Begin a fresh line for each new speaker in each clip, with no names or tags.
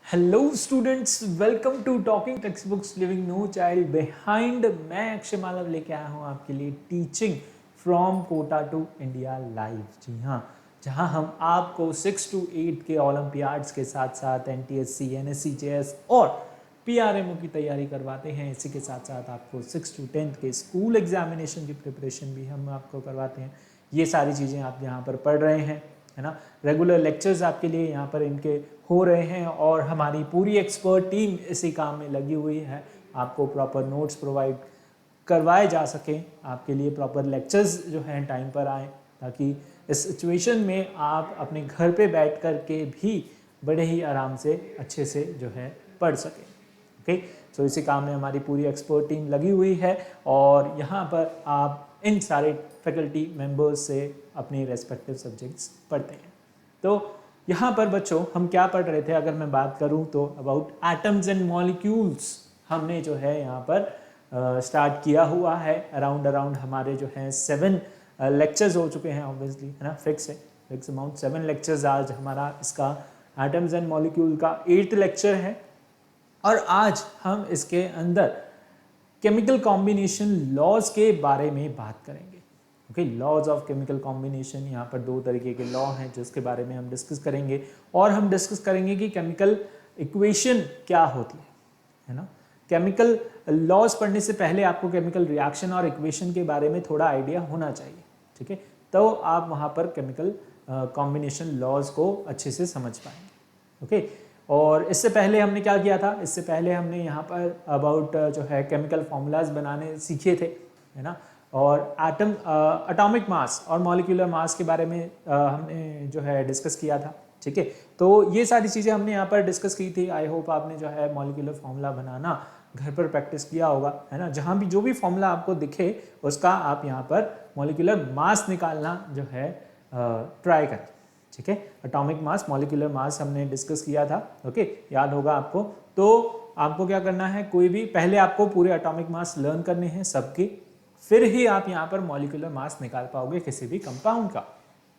Hello students, welcome to talking text books living no child behind. मैं अक्षय मालव लेके आया हूँ आपके लिए teaching from Kota to India live. जी हाँ, जहाँ हम आपको 6 to 8 के ओलंपियाड्स के साथ साथ एनटीएससी, एनएससी, जेएस और पीआरएमओ की तैयारी करवाते हैं। इसी के साथ साथ आपको 6 to 10 के स्कूल एग्जामिनेशन की प्रिपरेशन भी हम आपको करवाते हैं। ये सारी चीज़ें आप यहाँ पर पढ़ रहे हैं, है ना। रेगुलर लेक्चर्स आपके लिए यहाँ पर इनके हो रहे हैं और हमारी पूरी एक्सपर्ट टीम इसी काम में लगी हुई है। आपको प्रॉपर नोट्स प्रोवाइड करवाए जा सकें, आपके लिए प्रॉपर लेक्चर्स जो हैं टाइम पर आएँ, ताकि इस सिचुएशन में आप अपने घर पे बैठ कर के भी बड़े ही आराम से अच्छे से जो है पढ़ सकें। ओके, सो इसी काम में हमारी पूरी एक्सपर्ट टीम लगी हुई है और यहाँ पर आप इन सारे फैकल्टी मेंबर्स से अपने रेस्पेक्टिव सब्जेक्ट्स पढ़ते हैं। तो यहाँ पर बच्चों हम क्या पढ़ रहे थे, अगर मैं बात करूँ तो अबाउट एटम्स एंड मॉलिक्यूल्स हमने जो है यहाँ पर स्टार्ट किया हुआ है। अराउंड हमारे जो हैं 7 लेक्चर्स हो चुके हैं, ऑब्वियसली, है ना। Fix amount 7 lectures. आज हमारा इसका एटम्स एंड मॉलिक्यूल का 8th लेक्चर है और आज हम इसके अंदर केमिकल कॉम्बिनेशन लॉज के बारे में बात करेंगे। Okay, laws of chemical combination, यहाँ पर 2 तरीके के लॉ हैं जिसके बारे में हम डिस्कस करेंगे और हम डिस्कस करेंगे कि केमिकल इक्वेशन क्या होती है ना। केमिकल लॉज पढ़ने से पहले आपको केमिकल रिएक्शन और इक्वेशन के बारे में थोड़ा आइडिया होना चाहिए, ठीक है। तो आप वहाँ पर केमिकल कॉम्बिनेशन लॉज को अच्छे से समझ पाएंगे। ओके, और इससे पहले हमने क्या किया था, इससे पहले हमने यहाँ पर अबाउट जो है केमिकल फॉर्मूलाज बनाने सीखे थे, है ना। और एटॉमिक मास और मॉलिक्यूलर मास के बारे में हमने जो है डिस्कस किया था, ठीक है। तो ये सारी चीज़ें हमने यहाँ पर डिस्कस की थी। आई होप आपने जो है मॉलिक्यूलर फॉर्मूला बनाना घर पर प्रैक्टिस किया होगा, है ना। जहाँ भी जो भी फॉर्मूला आपको दिखे उसका आप यहाँ पर मॉलिक्यूलर मास निकालना जो है ट्राई करें, ठीक है। एटॉमिक मास, मॉलिक्यूलर मास हमने डिस्कस किया था, ओके, याद होगा आपको। तो आपको क्या करना है, कोई भी पहले आपको पूरे एटॉमिक मास लर्न करने हैं सबके, फिर ही आप यहाँ पर मॉलिक्यूलर मास निकाल पाओगे किसी भी कंपाउंड का,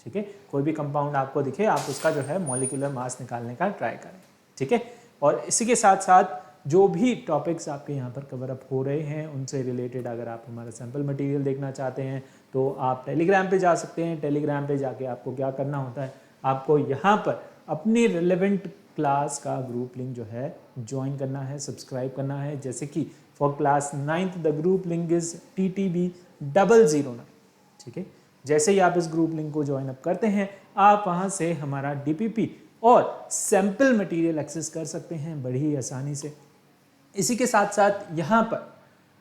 ठीक है। कोई भी कंपाउंड आपको दिखे आप उसका जो है मॉलिक्यूलर मास निकालने का ट्राई करें, ठीक है। और इसी के साथ साथ जो भी टॉपिक्स आपके यहाँ पर कवर अप हो रहे हैं उनसे रिलेटेड अगर आप हमारा सैम्पल मटेरियल देखना चाहते हैं तो आप टेलीग्राम पे जा सकते हैं। टेलीग्राम पे जाके आपको क्या करना होता है, आपको यहाँ पर अपनी रिलेवेंट क्लास का ग्रुप लिंक जो है ज्वाइन करना है, सब्सक्राइब करना है। जैसे कि for class 9th the group link is TTB009, ठीक है। जैसे ही आप इस ग्रुप लिंक को ज्वाइन अप करते हैं आप वहाँ से हमारा DPP और सैम्पल मटेरियल एक्सेस कर सकते हैं बड़ी ही आसानी से। इसी के साथ साथ यहाँ पर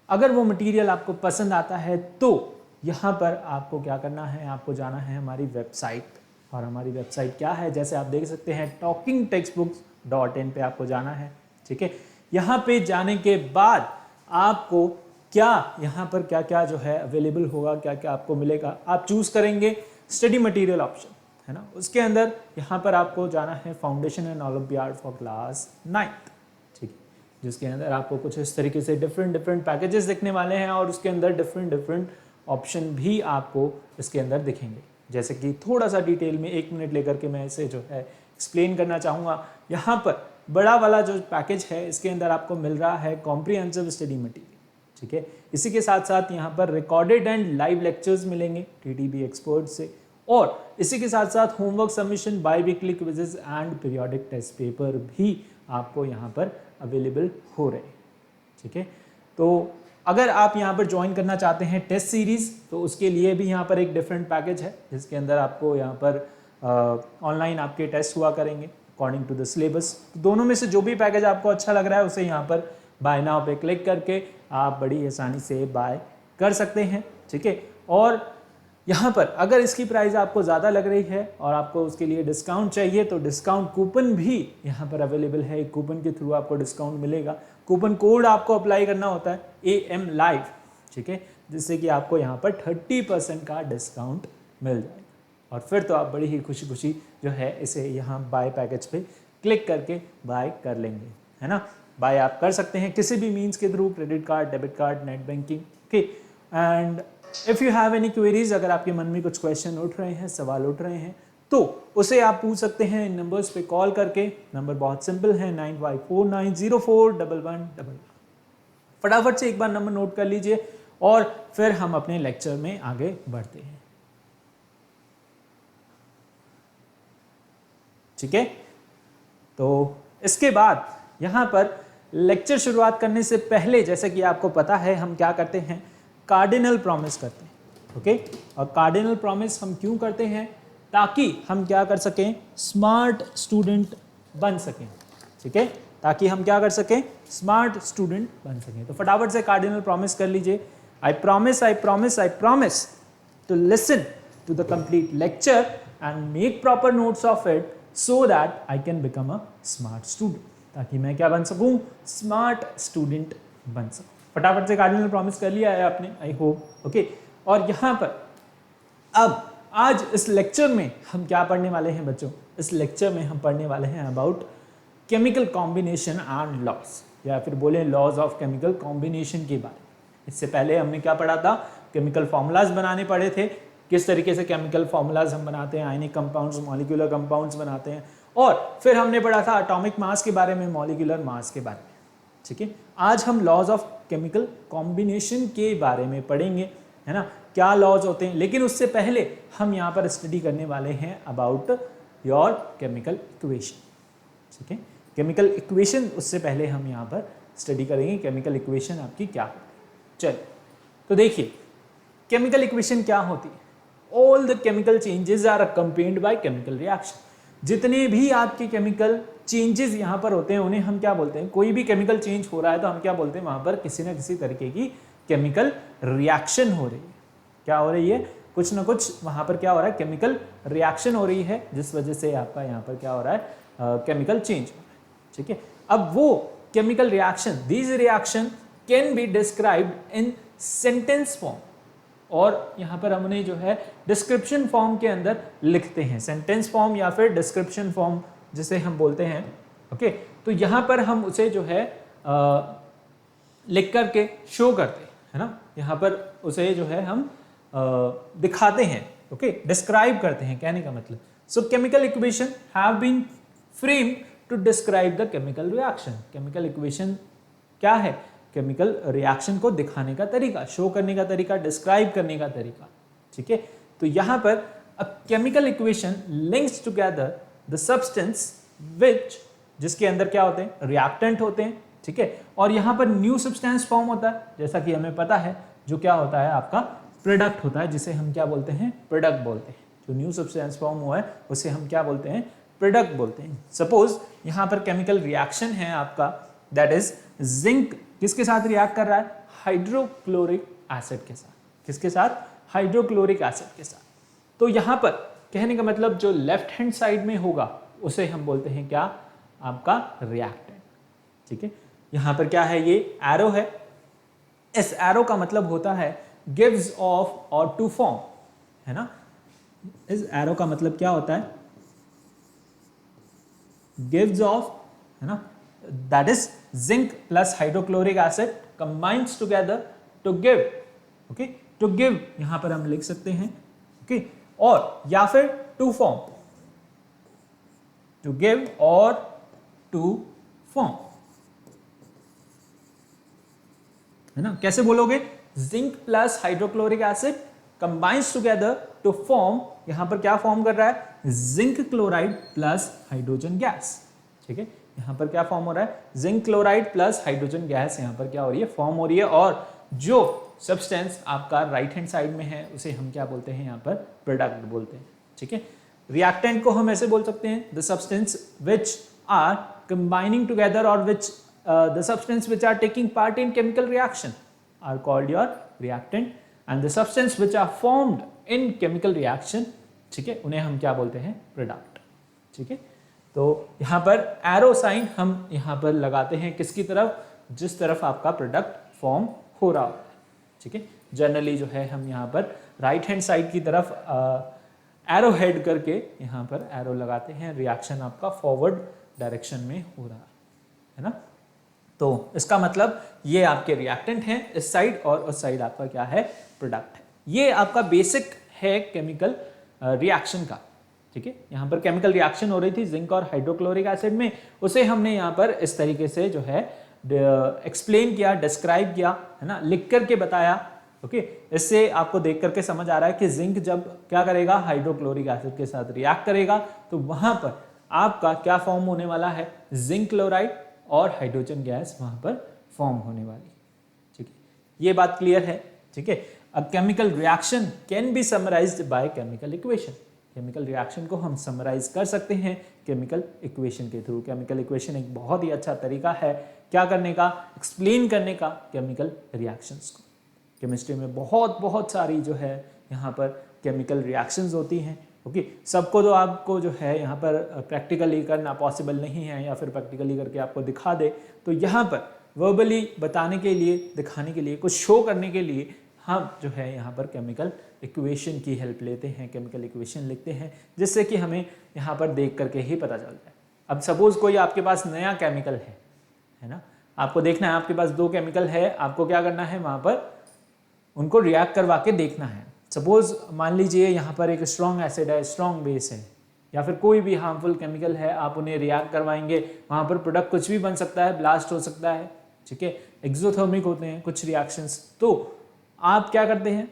अगर वो मटेरियल आपको पसंद आता है तो यहाँ पर आपको क्या करना है, आपको जाना है हमारी वेबसाइट। और हमारी वेबसाइट क्या है, जैसे आप देख सकते हैं talkingtextbooks.in पे आपको जाना है, ठीक है। यहाँ पे जाने के बाद आपको क्या यहाँ पर क्या क्या जो है अवेलेबल होगा, क्या क्या आपको मिलेगा, आप चूज़ करेंगे स्टडी मटेरियल ऑप्शन, है ना। उसके अंदर यहाँ पर आपको जाना है foundation and olympiad for class 9th, ठीक है, जिसके अंदर आपको कुछ इस तरीके से डिफरेंट पैकेजेस दिखने वाले हैं और उसके अंदर डिफरेंट ऑप्शन भी आपको इसके अंदर दिखेंगे। जैसे कि थोड़ा सा डिटेल में 1 मिनट लेकर के मैं इसे जो है एक्सप्लेन करना चाहूँगा। यहाँ पर बड़ा वाला जो पैकेज है इसके अंदर आपको मिल रहा है कॉम्प्रिहेंसिव स्टडी मटेरियल, ठीक है। इसी के साथ साथ यहाँ पर रिकॉर्डेड एंड लाइव लेक्चर्स मिलेंगे TTB एक्सपर्ट से, और इसी के साथ साथ homework submission, biweekly quizzes and periodic test paper भी आपको यहाँ पर अवेलेबल हो रहे हैं, ठीक है। तो अगर आप यहाँ पर ज्वाइन करना चाहते हैं टेस्ट सीरीज तो उसके लिए भी यहाँ पर एक डिफरेंट पैकेज है जिसके अंदर आपको यहाँ पर ऑनलाइन आपके टेस्ट हुआ करेंगे अकॉर्डिंग टू द सिलेबस। दोनों में से जो भी पैकेज आपको अच्छा लग रहा है उसे यहाँ पर बाय नाउ पे क्लिक करके आप बड़ी आसानी से बाय कर सकते हैं, ठीक है। और यहाँ पर अगर इसकी प्राइस आपको ज़्यादा लग रही है और आपको उसके लिए डिस्काउंट चाहिए तो डिस्काउंट कूपन भी यहाँ पर अवेलेबल है। एक कूपन के थ्रू आपको डिस्काउंट मिलेगा। कूपन कोड आपको अप्लाई करना होता है AM Live, ठीक है, जिससे कि आपको यहाँ पर 30% का डिस्काउंट मिल जाएगा। और फिर तो आप बड़ी ही खुशी जो है इसे यहाँ बाय पैकेज पे क्लिक करके बाय कर लेंगे, है ना। बाय आप कर सकते हैं किसी भी मीन्स के through, credit card, debit card, net banking, okay. And if you have any queries, अगर आपके मन में कुछ क्वेश्चन उठ रहे हैं, सवाल उठ रहे हैं तो उसे आप पूछ सकते हैं इन नंबर्स पे कॉल करके। नंबर बहुत सिंपल है 9549041111। फटाफट से एक बार नंबर नोट कर लीजिए और फिर हम अपने लेक्चर में आगे बढ़ते हैं। ठीक है, तो इसके बाद यहां पर लेक्चर शुरुआत करने से पहले जैसे कि आपको पता है हम क्या करते हैं, कार्डिनल प्रॉमिस करते हैं। ओके, और कार्डिनल प्रॉमिस हम क्यों करते हैं, ताकि हम क्या कर सकें, स्मार्ट स्टूडेंट बन सकें। ठीक है, ताकि हम क्या कर सकें, स्मार्ट स्टूडेंट बन सकें। तो फटाफट से कार्डिनल प्रॉमिस कर लीजिए। I promise I promise I promise to listen to the complete lecture and make proper notes of it so that I can become a smart student, ताकि मैं क्या बन सकूं, स्मार्ट स्टूडेंट बन सकूं। फटाफट से कार्डिनल प्रॉमिस कर लिया है आपने, आई होप। ओके, और यहां पर अब आज इस लेक्चर में हम क्या पढ़ने वाले हैं बच्चों, इस लेक्चर में हम पढ़ने वाले हैं about chemical combination and loss, या फिर बोले लॉज ऑफ केमिकल कॉम्बिनेशन के बारे में। इससे पहले हमने क्या पढ़ा था, केमिकल फॉर्मूलाज बनाने पड़े थे, किस तरीके से केमिकल फॉर्मूलाज हम बनाते हैं, आयनिक कंपाउंड्स, मॉलिक्यूलर कंपाउंड्स बनाते हैं, और फिर हमने पढ़ा था एटॉमिक मास के बारे में, मॉलिक्यूलर मास के बारे में। ठीक है, आज हम लॉज ऑफ केमिकल कॉम्बिनेशन के बारे में पढ़ेंगे, है ना, क्या लॉज होते हैं। लेकिन उससे पहले हम यहाँ पर स्टडी करने वाले हैं अबाउट योर केमिकल इक्वेशन। ठीक है, केमिकल इक्वेशन उससे पहले हम यहाँ पर स्टडी करेंगे केमिकल इक्वेशन आपकी क्या होती है। चलिए, तो देखिए केमिकल इक्वेशन क्या होती है। All the chemical changes are accompanied by chemical reaction. जितने भी आपके केमिकल चेंजेस यहाँ पर होते हैं उन्हें हम क्या बोलते हैं, कोई भी केमिकल चेंज हो रहा है तो हम क्या बोलते हैं, वहाँ पर किसी न किसी तरीके की केमिकल रिएक्शन हो रही है। क्या हो रही है, कुछ ना कुछ वहाँ पर क्या हो रहा है, केमिकल रिएक्शन हो रही है, जिस वजह से आपका यहाँ पर क्या हो रहा है, केमिकल चेंज हो रहा है। ठीक है, अब वो chemical reaction, these reaction can be described in sentence form, और यहाँ पर हमने जो है डिस्क्रिप्शन फॉर्म के अंदर लिखते हैं, सेंटेंस फॉर्म या फिर डिस्क्रिप्शन फॉर्म जिसे हम बोलते हैं। ओके, तो यहाँ पर हम उसे जो है लिख करके शो करते हैं, है ना, यहाँ पर उसे जो है हम दिखाते हैं। ओके, डिस्क्राइब करते हैं, कहने का मतलब। So chemical equation have been framed to describe the chemical reaction. Chemical equation क्या है, केमिकल रिएक्शन को दिखाने का तरीका, शो करने का तरीका, डिस्क्राइब करने का तरीका। ठीक है, तो यहाँ पर a chemical equation links together the substance विच, जिसके अंदर क्या होते हैं, रिएक्टेंट होते हैं। ठीक है, और यहाँ पर न्यू सब्सटेंस फॉर्म होता है, जैसा कि हमें पता है, जो क्या होता है आपका प्रोडक्ट होता है, जिसे हम क्या बोलते हैं, प्रोडक्ट बोलते हैं। जो न्यू सब्सटेंस फॉर्म हुआ है उसे हम क्या बोलते हैं, प्रोडक्ट बोलते हैं। सपोज यहाँ पर केमिकल रिएक्शन है आपका, दैट इज जिंक किसके साथ रिएक्ट कर रहा है, हाइड्रोक्लोरिक एसिड के साथ। किसके साथ, हाइड्रोक्लोरिक एसिड के साथ। तो यहाँ पर कहने का मतलब जो लेफ्ट हैंड साइड में होगा उसे हम बोलते हैं क्या, आपका रिएक्टेंट। ठीक है, यहाँ पर क्या है, ये एरो है, इस एरो का मतलब होता है गिव्स ऑफ और टू फॉर्म, है ना। इस एरो का मतलब क्या होता है, गिव्स ऑफ, है ना, that is zinc plus hydrochloric acid combines together to give. Okay, to give यहां पर हम लिख सकते हैं। ओके, और या फिर टू फॉर्म, टू गिव और टू फॉर्म, है ना। कैसे बोलोगे, zinc plus hydrochloric acid combines together to form, यहां पर क्या फॉर्म कर रहा है, zinc chloride plus hydrogen gas. ठीक है, यहां पर क्या फॉर्म हो रहा है, zinc chloride plus hydrogen gas यहां पर क्या हो रही है, फॉर्म हो रही है। और जो सब्सटेंस आपका राइट हैंड साइड में है उसे हम क्या बोलते हैं, यहां पर प्रोडक्ट बोलते हैं। ठीक है, रिएक्टेंट को हम ऐसे बोल सकते हैं, the substance which are combining together और which the substance which are taking part in chemical reaction are called your reactant, and the substance which are formed in chemical reaction, ठीक है, उन्हें हम क्या बोलते हैं, प्रोडक्ट। ठीक है, तो यहाँ पर एरो साइन हम यहाँ पर लगाते हैं किसकी तरफ, जिस तरफ आपका प्रोडक्ट फॉर्म हो रहा होता है। ठीक है, जनरली जो है हम यहाँ पर राइट हैंड साइड की तरफ एरो हेड करके यहाँ पर एरो लगाते हैं, रिएक्शन आपका फॉरवर्ड डायरेक्शन में हो रहा है ना। तो इसका मतलब ये आपके रिएक्टेंट हैं इस साइड, और उस साइड आपका क्या है, प्रोडक्ट है। ये आपका बेसिक है केमिकल रिएक्शन का। ठीक है। यहाँ पर केमिकल रिएक्शन हो रही थी जिंक और हाइड्रोक्लोरिक एसिड में, उसे हमने यहाँ पर इस तरीके से जो है एक्सप्लेन किया, डिस्क्राइब किया, है ना, लिख करके बताया। ओके, इससे आपको देख करके समझ आ रहा है कि जिंक जब क्या करेगा, हाइड्रोक्लोरिक एसिड के साथ रिएक्ट करेगा तो वहां पर आपका क्या फॉर्म होने वाला है, जिंक क्लोराइड और हाइड्रोजन गैस वहां पर फॉर्म होने वाली। ठीक है, ये बात क्लियर है। ठीक है, अ chemical reaction can be summarised by chemical equation. Chemical reaction को हम समराइज कर सकते हैं केमिकल इक्वेशन के थ्रू। केमिकल इक्वेशन एक बहुत ही अच्छा तरीका है क्या करने का, एक्सप्लेन करने का केमिकल रिएक्शंस को। केमिस्ट्री में बहुत सारी जो है यहाँ पर केमिकल रिएक्शंस होती हैं। ओके, सबको तो आपको जो है यहाँ पर प्रैक्टिकली करना पॉसिबल नहीं है, या फिर प्रैक्टिकली करके आपको दिखा दे, तो यहाँ पर वर्बली बताने के लिए, दिखाने के लिए, कुछ शो करने के लिए हम जो है यहाँ पर केमिकल इक्वेशन की हेल्प लेते हैं, केमिकल इक्वेशन लिखते हैं, जिससे कि हमें यहाँ पर देख करके ही पता चल जाए। अब सपोज कोई आपके पास नया केमिकल है ना, आपको देखना है, आपके पास 2 केमिकल है, आपको क्या करना है, वहाँ पर उनको रिएक्ट करवा के देखना है। सपोज मान लीजिए यहाँ पर एक स्ट्रॉन्ग एसिड है, स्ट्रॉन्ग बेस है, या फिर कोई भी हार्मफुल केमिकल है, आप उन्हें रिएक्ट करवाएंगे, वहाँ पर प्रोडक्ट कुछ भी बन सकता है, ब्लास्ट हो सकता है। ठीक है, एक्सोथर्मिक होते हैं कुछ रिएक्शंस। तो आप क्या करते हैं,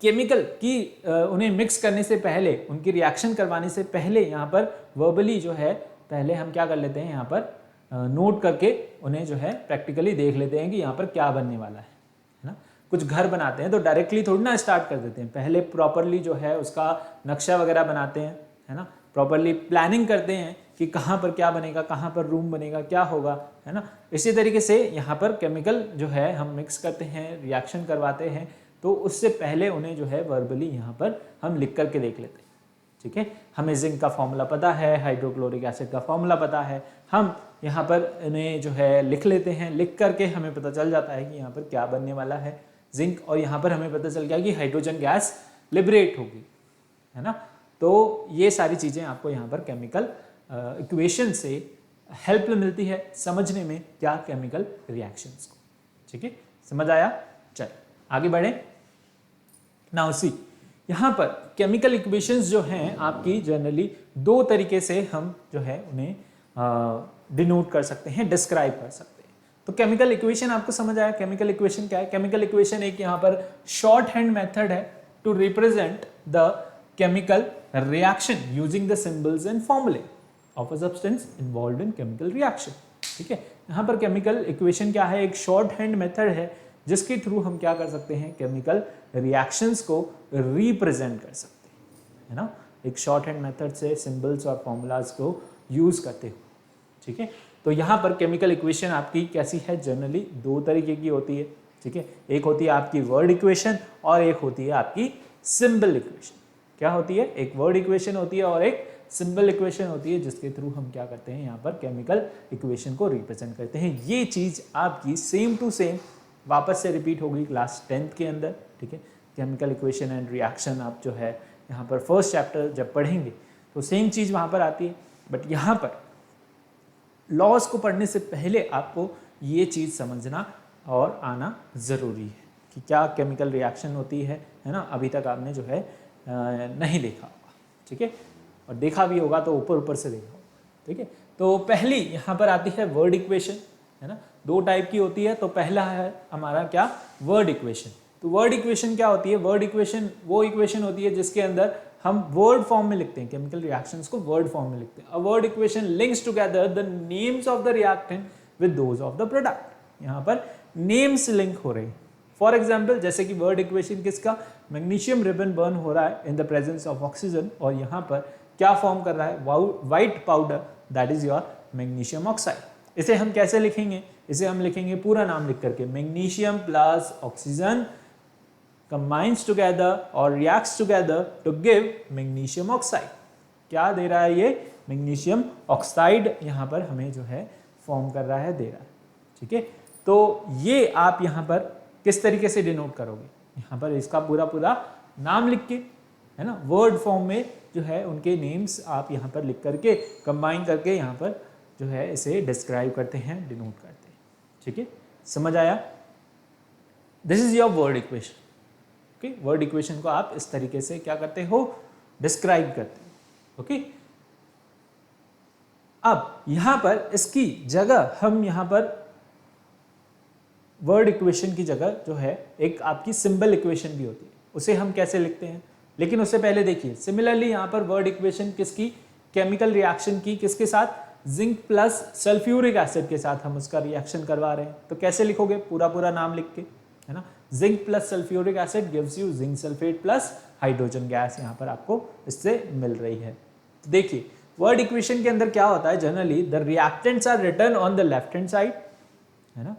केमिकल की उन्हें मिक्स करने से पहले, उनकी रिएक्शन करवाने से पहले यहाँ पर वर्बली जो है पहले हम क्या कर लेते हैं, यहाँ पर नोट करके उन्हें जो है प्रैक्टिकली देख लेते हैं कि यहाँ पर क्या बनने वाला है ना। कुछ घर बनाते हैं तो डायरेक्टली थोड़ी ना स्टार्ट कर देते हैं, पहले प्रॉपरली जो है उसका नक्शा वगैरह बनाते हैं, है ना, प्रॉपरली प्लानिंग करते हैं कि कहाँ पर क्या बनेगा, कहाँ पर रूम बनेगा, क्या होगा, है ना। इसी तरीके से यहाँ पर केमिकल जो है हम मिक्स करते हैं, रिएक्शन करवाते हैं, तो उससे पहले उन्हें जो है वर्बली यहाँ पर हम लिख करके देख लेते हैं। ठीक है, हमें जिंक का फॉर्मूला पता है, हाइड्रोक्लोरिक एसिड का फॉर्मूला पता है, हम यहाँ पर इन्हें जो है लिख लेते हैं, लिख करके हमें पता चल जाता है कि यहाँ पर क्या बनने वाला है, जिंक, और यहाँ पर हमें पता चल गया कि हाइड्रोजन गैस लिबरेट होगी, है ना। तो ये सारी चीज़ें आपको यहाँ पर केमिकल इक्वेशन से हेल्प मिलती है समझने में क्या केमिकल रिएक्शंस को। ठीक है, समझ आया? चल आगे बढ़े। नाउ सी, यहाँ पर केमिकल इक्वेशंस जो हैं आपकी जनरली 2 तरीके से हम जो है उन्हें डिनोट कर सकते हैं, डिस्क्राइब कर सकते हैं। तो केमिकल इक्वेशन आपको समझ आया, केमिकल इक्वेशन क्या है? केमिकल इक्वेशन एक यहाँ पर शॉर्ट हैंड मेथड है to represent the chemical reaction using the symbols and formulae of a substance involved in chemical reaction. ठीक है, यहाँ पर केमिकल इक्वेशन क्या है? एक शॉर्ट हैंड मेथड है जिसके थ्रू हम क्या कर सकते हैं, केमिकल रिएक्शंस को रिप्रेजेंट कर सकते हैं, है ना, एक शॉर्ट हैंड मेथड से सिंबल्स और फॉर्मूलाज को यूज करते हुए। ठीक है, तो यहाँ पर केमिकल इक्वेशन आपकी कैसी है? जनरली 2 तरीके की होती है। ठीक है, एक होती है आपकी वर्ड इक्वेशन और एक होती है आपकी सिंबल इक्वेशन। क्या होती है? एक वर्ड इक्वेशन होती है और एक सिंबल इक्वेशन होती है, जिसके थ्रू हम क्या करते हैं, यहाँ पर केमिकल इक्वेशन को रिप्रेजेंट करते हैं। ये चीज़ आपकी सेम टू सेम वापस से रिपीट होगी क्लास 10th के अंदर। ठीक है, केमिकल इक्वेशन एंड रिएक्शन आप जो है यहाँ पर फर्स्ट चैप्टर जब पढ़ेंगे तो सेम चीज़ वहाँ पर आती है, बट यहाँ पर लॉज को पढ़ने से पहले आपको ये चीज़ समझना और आना ज़रूरी है कि क्या केमिकल रिएक्शन होती है ना। अभी तक आपने जो है नहीं देखा होगा। ठीक है, और देखा भी होगा तो ऊपर ऊपर से देखा होगा। ठीक है, तो पहली यहाँ पर आती है वर्ड इक्वेशन, है ना। 2 टाइप की होती है। तो पहला है हमारा क्या, वर्ड इक्वेशन। तो वर्ड इक्वेशन क्या होती है? वर्ड इक्वेशन वो इक्वेशन होती है जिसके अंदर हम वर्ड फॉर्म में लिखते हैं, केमिकल रिएक्शंस को वर्ड फॉर्म में लिखते हैं। A word equation links together the names of the reactant with those of the product. यहाँ पर नेम्स लिंक हो रहे हैं। फॉर एग्जाम्पल, जैसे कि वर्ड इक्वेशन किसका, मैग्नीशियम रिबन बर्न हो रहा है in the presence of oxygen, और यहाँ पर क्या फॉर्म कर रहा है, white powder, that is your magnesium oxide. इसे हम कैसे लिखेंगे? इसे हम लिखेंगे पूरा नाम लिख करके, magnesium plus oxygen combines together or reacts together to give magnesium oxide। क्या दे रहा है ये? मैग्नीशियम ऑक्साइड यहाँ पर हमें जो है फॉर्म कर रहा है, दे रहा है। ठीक है, तो ये आप यहाँ पर किस तरीके से डिनोट करोगे? यहाँ पर इसका पूरा नाम लिख के, है ना, वर्ड फॉर्म में जो है उनके नेम्स आप यहाँ पर लिख करके कंबाइन करके यहाँ पर जो है इसे डिस्क्राइब करते हैं, डिनोट करते हैं। ठीक है, समझ आया? This is your word equation. Okay, word equation को आप इस तरीके से क्या करते हो, डिस्क्राइब करते हो। ओके। अब यहां पर इसकी जगह हम यहां पर वर्ड इक्वेशन की जगह जो है एक आपकी सिंबल इक्वेशन भी होती है, उसे हम कैसे लिखते हैं, लेकिन उससे पहले देखिए सिमिलरली यहां पर वर्ड इक्वेशन किसकी, केमिकल रिएक्शन की, किसके साथ, जिंक प्लस सल्फ्यूरिक एसिड के साथ हम उसका रिएक्शन करवा रहे हैं। तो कैसे लिखोगे, पूरा पूरा नाम लिख के, है ना, zinc plus sulphuric acid gives you zinc sulphate plus hydrogen gas, यहां पर आपको इससे मिल रही है। तो देखिए वर्ड इक्वेशन के अंदर क्या होता है, generally the reactants are written on the left hand side, है ना,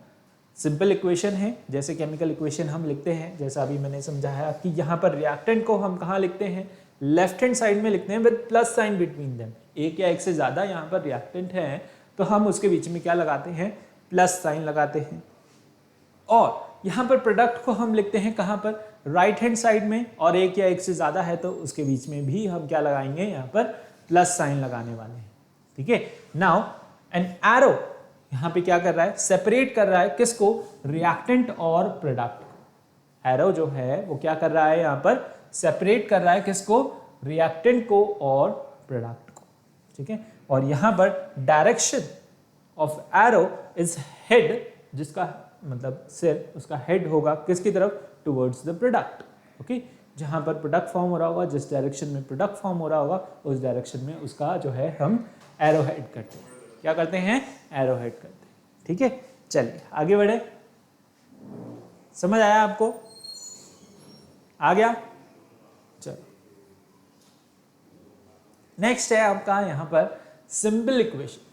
सिंपल इक्वेशन है, जैसे केमिकल इक्वेशन हम लिखते हैं, जैसा अभी मैंने समझाया कि यहाँ पर रिएक्टेंट को हम कहाँ लिखते हैं, लेफ्ट हैंड साइड में लिखते हैं with plus sign between them. एक या एक से ज्यादा यहाँ पर रिएक्टेंट है तो हम उसके बीच में क्या लगाते हैं, प्लस साइन लगाते हैं। और यहाँ पर प्रोडक्ट को हम लिखते हैं कहाँ पर, राइट हैंड साइड में, और एक या एक से ज्यादा है तो उसके बीच में भी हम क्या लगाएंगे, यहाँ पर प्लस साइन लगाने वाले हैं। ठीक है, नाउ एन एरो यहां पे क्या कर रहा है, सेपरेट कर रहा है किसको, रिएक्टेंट और प्रोडक्ट। एरो जो है वो क्या कर रहा है, यहां पर सेपरेट कर रहा है किसको, रिएक्टेंट को और प्रोडक्ट को। ठीक है, और यहां पर direction of arrow is head, जिसका मतलब सिर, उसका हेड होगा किसकी तरफ, टुवर्ड्स द प्रोडक्ट। ओके, जहां पर प्रोडक्ट फॉर्म हो रहा होगा, जिस डायरेक्शन में प्रोडक्ट फॉर्म हो रहा होगा उस डायरेक्शन में उसका जो है हम एरो हेड करते हैं। क्या करते हैं, एरो हेड करते हैं। ठीक है, चलिए आगे बढ़े, समझ आया आपको, आ गया। चलो नेक्स्ट है आपका यहां पर सिंबल इक्वेशन।